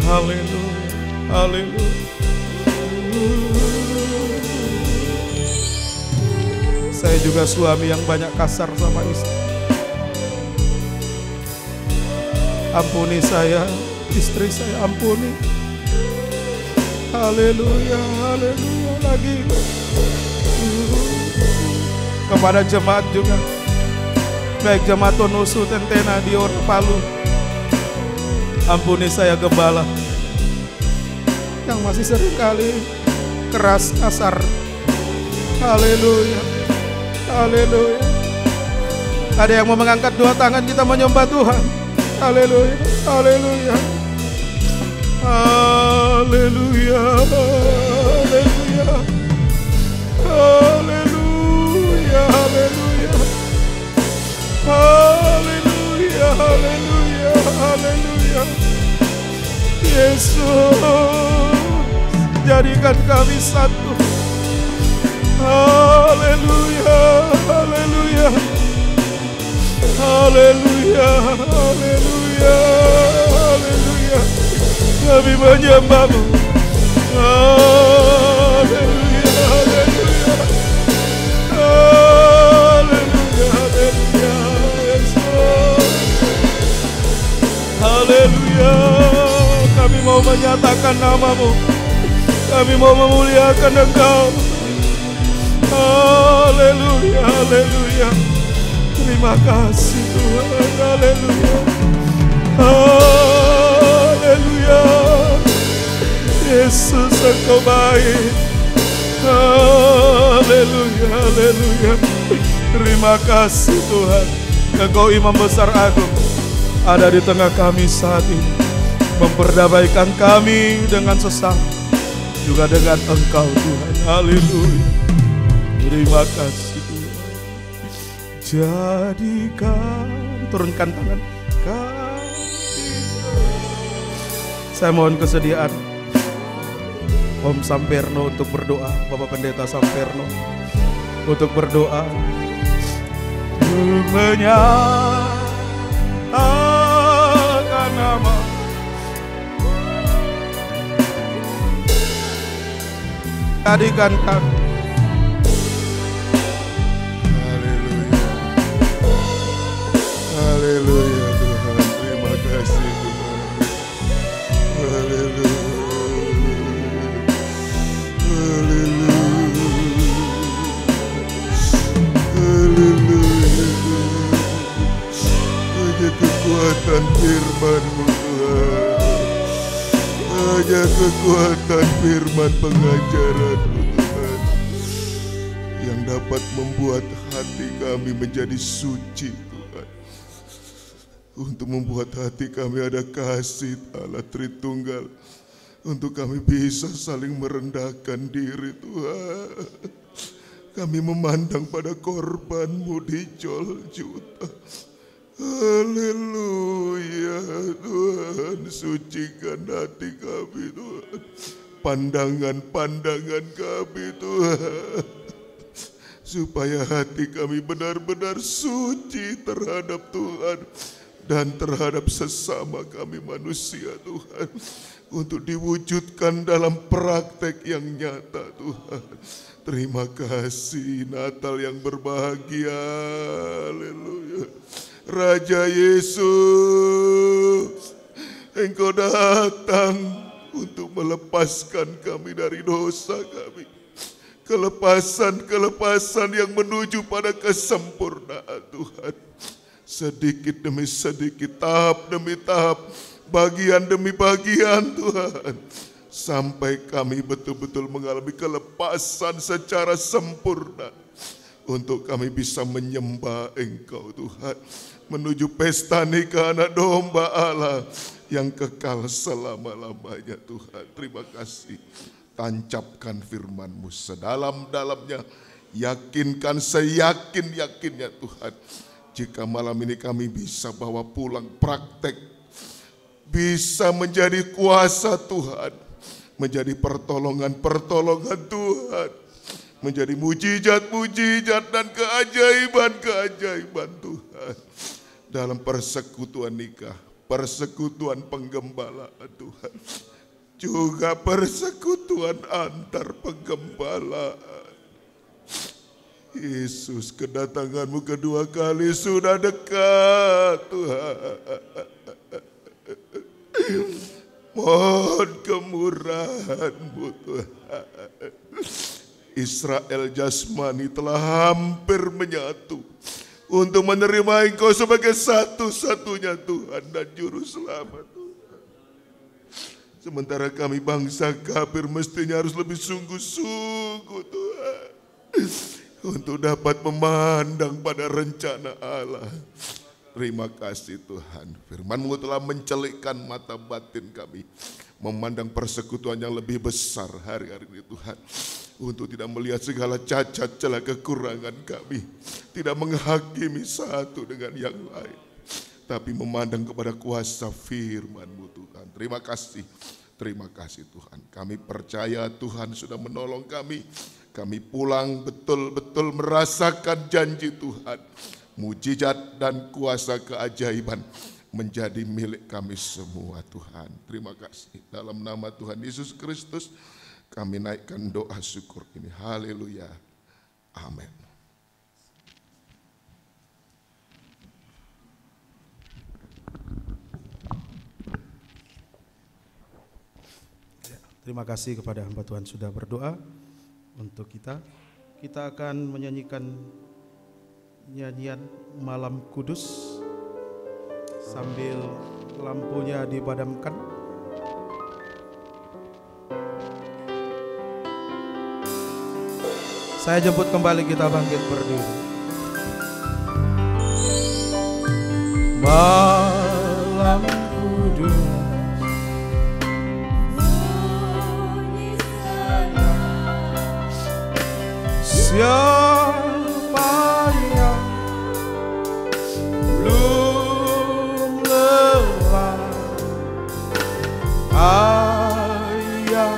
Haleluya, haleluya. Saya juga suami yang banyak kasar sama istri. Ampuni saya, istri saya ampuni. Haleluya, haleluya lagi. Kepada jemaat juga, baik jemaat Tonusu, Tentena, Dior, Palu, ampuni saya gembala yang masih seringkali keras, kasar. Haleluya, haleluya. Ada yang mau mengangkat dua tangan, kita menyembah Tuhan. Haleluya, haleluya, haleluya, haleluya, haleluya, haleluya, haleluya, haleluya, haleluya. Yesus, jadikan kami satu. Haleluya, haleluya, haleluya, haleluya, haleluya. Kami menyembah-Mu. Haleluya, haleluya, haleluya, haleluya, Yesus. Haleluya. Kami mau menyatakan nama-Mu. Kami mau memuliakan Engkau. Haleluya, haleluya. Terima kasih Tuhan. Haleluya, haleluya. Yesus, Engkau baik. Haleluya, haleluya. Terima kasih Tuhan. Engkau Imam Besar Agung ada di tengah kami saat ini, memperdamaikan kami dengan sesama, juga dengan Engkau Tuhan. Haleluya. Terima kasih Tuhan. Jadikan, turunkan tangan kami. Saya mohon kesediaan Om Samperno untuk berdoa, Bapak Pendeta Samperno untuk berdoa, menyatakan nama. Jadikan kami.
Haleluya Tuhan, terima kasih Tuhan. Haleluya, haleluya, haleluya. Hanya kekuatan firman-Mu Tuhan, hanya kekuatan firman pengajaran-Mu Tuhan, yang dapat membuat hati kami menjadi suci, untuk membuat hati kami ada kasih Allah Tritunggal, untuk kami bisa saling merendahkan diri Tuhan. Kami memandang pada korban-Mu di Golgota. Haleluya Tuhan, sucikan hati kami Tuhan, pandangan-pandangan kami Tuhan, supaya hati kami benar-benar suci terhadap Tuhan dan terhadap sesama kami manusia Tuhan, untuk diwujudkan dalam praktek yang nyata Tuhan. Terima kasih Natal yang berbahagia. Haleluya. Raja Yesus, Engkau datang untuk melepaskan kami dari dosa kami. Kelepasan yang menuju pada kesempurnaan Tuhan. Sedikit demi sedikit, tahap demi tahap, bagian demi bagian Tuhan. Sampai kami betul-betul mengalami kelepasan secara sempurna. Untuk kami bisa menyembah Engkau Tuhan. Menuju pesta nikah anak domba Allah yang kekal selama-lamanya Tuhan. Terima kasih. Tancapkan firman-Mu sedalam-dalamnya. Yakinkan seyakin-yakinnya Tuhan. Jika malam ini kami bisa bawa pulang praktek. Bisa menjadi kuasa Tuhan. Menjadi pertolongan-pertolongan Tuhan. Menjadi mujizat-mujizat dan keajaiban-keajaiban Tuhan. Dalam persekutuan nikah, persekutuan penggembalaan Tuhan. Juga persekutuan antar penggembalaan. Yesus, kedatangan-Mu kedua kali sudah dekat Tuhan. Mohon kemurahan-Mu Tuhan. Israel jasmani telah hampir menyatu untuk menerima Engkau sebagai satu-satunya Tuhan dan Juru Selamat Tuhan. Sementara kami bangsa kafir mestinya harus lebih sungguh-sungguh Tuhan. Untuk dapat memandang pada rencana Allah. Terima kasih Tuhan. Firman-Mu telah mencelikkan mata batin kami. Memandang persekutuan yang lebih besar hari-hari ini Tuhan. Untuk tidak melihat segala cacat celah kekurangan kami. Tidak menghakimi satu dengan yang lain. Tapi memandang kepada kuasa firman-Mu Tuhan. Terima kasih. Terima kasih Tuhan. Kami percaya Tuhan sudah menolong kami. Kami pulang betul-betul merasakan janji Tuhan. Mujizat dan kuasa keajaiban menjadi milik kami semua Tuhan. Terima kasih. Dalam nama Tuhan Yesus Kristus kami naikkan doa syukur ini. Haleluya. Amin.
Terima kasih kepada hamba Tuhan sudah berdoa untuk kita. Kita akan menyanyikan nyanyian Malam Kudus sambil lampunya dipadamkan. Saya jemput kembali, kita bangkit berdiri. Malam Kudus, siapa yang belum lewat, ayah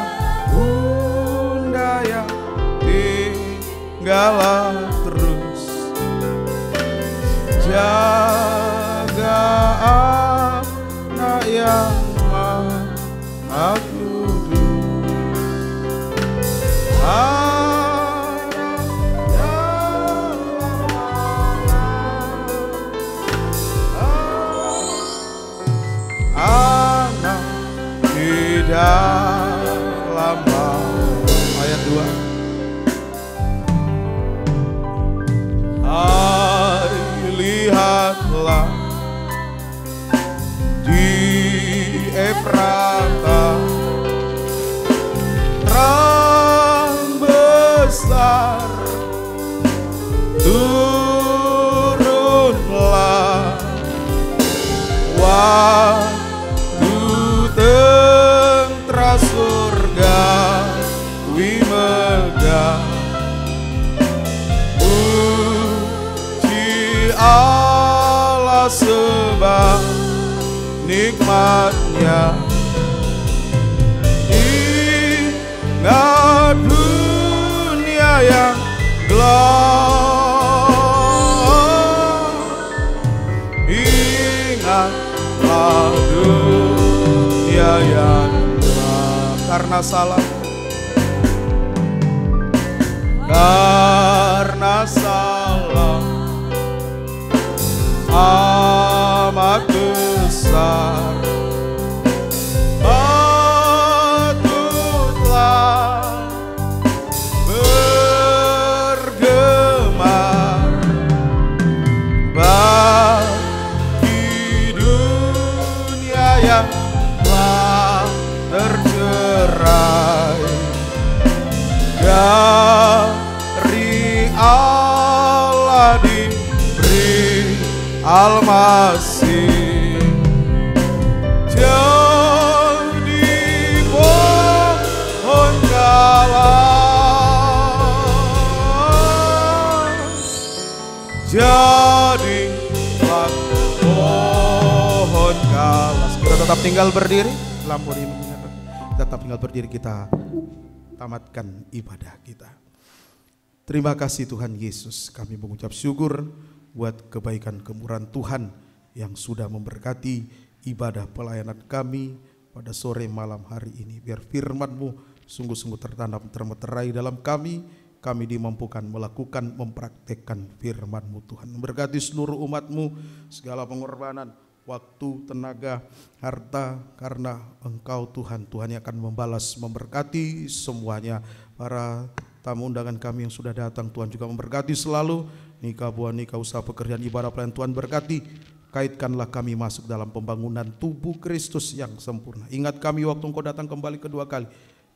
bunda yang tinggallah terus, jaga anak yang maha kudus. Dalam ayat 2. Hai, lihatlah di Efrata terang besar turunlah, surga wimega, puji Allah sebab nikmatnya. Ingat dunia yang gelap, ingatlah dunia yang karena salah, karena salah Almasih jadi pohon galas, jadilah pohon galas. Kita tetap tinggal berdiri, lampu ini menyala. Tetap tinggal berdiri, kita tamatkan ibadah kita. Terima kasih Tuhan Yesus, kami mengucap syukur buat kebaikan kemurahan Tuhan yang sudah memberkati ibadah pelayanan kami pada sore malam hari ini. Biar firman-Mu sungguh-sungguh tertanam termeterai dalam kami dimampukan melakukan, mempraktekkan firman-Mu Tuhan. Memberkati seluruh umat-Mu, segala pengorbanan, waktu, tenaga, harta, karena Engkau Tuhan yang akan membalas, memberkati semuanya. Para tamu undangan kami yang sudah datang, Tuhan juga memberkati selalu. Nikah buah nikah, usaha pekerjaan, ibadah pelayanan, Tuhan berkati. Kaitkanlah kami masuk dalam pembangunan tubuh Kristus yang sempurna. Ingat kami waktu Engkau datang kembali kedua kali,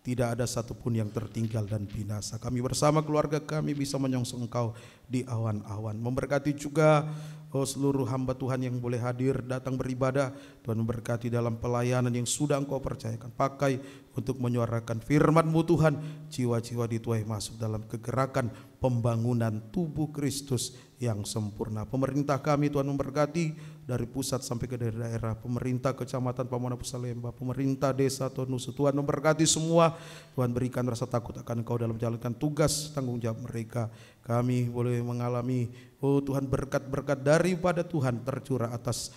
tidak ada satupun yang tertinggal dan binasa. Kami bersama keluarga kami bisa menyongsong Engkau di awan-awan. Memberkati juga seluruh hamba Tuhan yang boleh hadir datang beribadah. Tuhan memberkati dalam pelayanan yang sudah Engkau percayakan. Pakai untuk menyuarakan firman-Mu Tuhan. Jiwa-jiwa dituai masuk dalam kegerakan pembangunan tubuh Kristus yang sempurna. Pemerintah kami Tuhan memberkati dari pusat sampai ke daerah. Pemerintah Kecamatan Pamuana Pusalemba, pemerintah desa Tonusu, Tuhan memberkati semua. Tuhan berikan rasa takut akan Engkau dalam menjalankan tugas tanggung jawab mereka. Kami boleh mengalami Tuhan berkat-berkat daripada Tuhan tercurah atas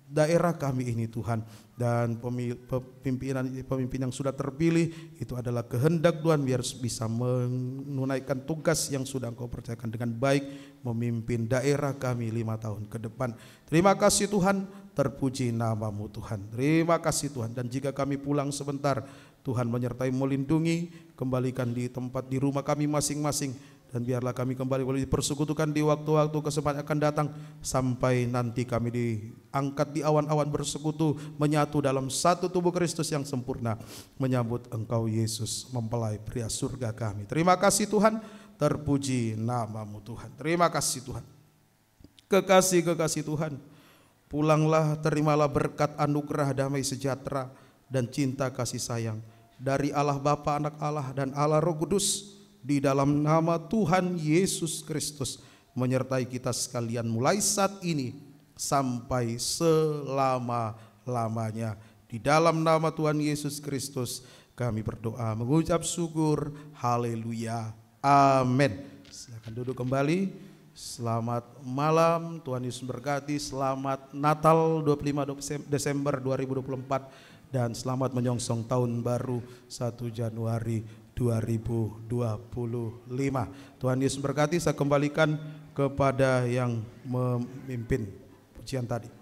daerah kami ini Tuhan. Dan pemimpin yang sudah terpilih itu adalah kehendak Tuhan, biar bisa menunaikan tugas yang sudah Engkau percayakan dengan baik, memimpin daerah kami 5 tahun ke depan. Terima kasih Tuhan, terpuji nama-Mu Tuhan. Terima kasih Tuhan. Dan jika kami pulang sebentar, Tuhan menyertai, melindungi, kembalikan di tempat di rumah kami masing-masing. Dan biarlah kami kembali boleh dipersekutukan di waktu-waktu kesempatan akan datang, sampai nanti kami diangkat di awan-awan bersekutu, menyatu dalam satu tubuh Kristus yang sempurna, menyambut Engkau Yesus, mempelai pria surga kami. Terima kasih Tuhan, terpuji nama-Mu Tuhan. Terima kasih Tuhan. Kekasih-kekasih Tuhan, pulanglah, terimalah berkat anugerah damai sejahtera dan cinta kasih sayang dari Allah Bapa, Anak Allah, dan Allah Roh Kudus, di dalam nama Tuhan Yesus Kristus, menyertai kita sekalian mulai saat ini sampai selama-lamanya. Di dalam nama Tuhan Yesus Kristus kami berdoa, mengucap syukur. Haleluya, amin. Silakan duduk kembali. Selamat malam, Tuhan Yesus berkati. Selamat Natal 25 Desember 2024, dan selamat menyongsong tahun baru 1 Januari 2025. Tuhan Yesus berkati. Saya kembalikan kepada yang memimpin pujian tadi.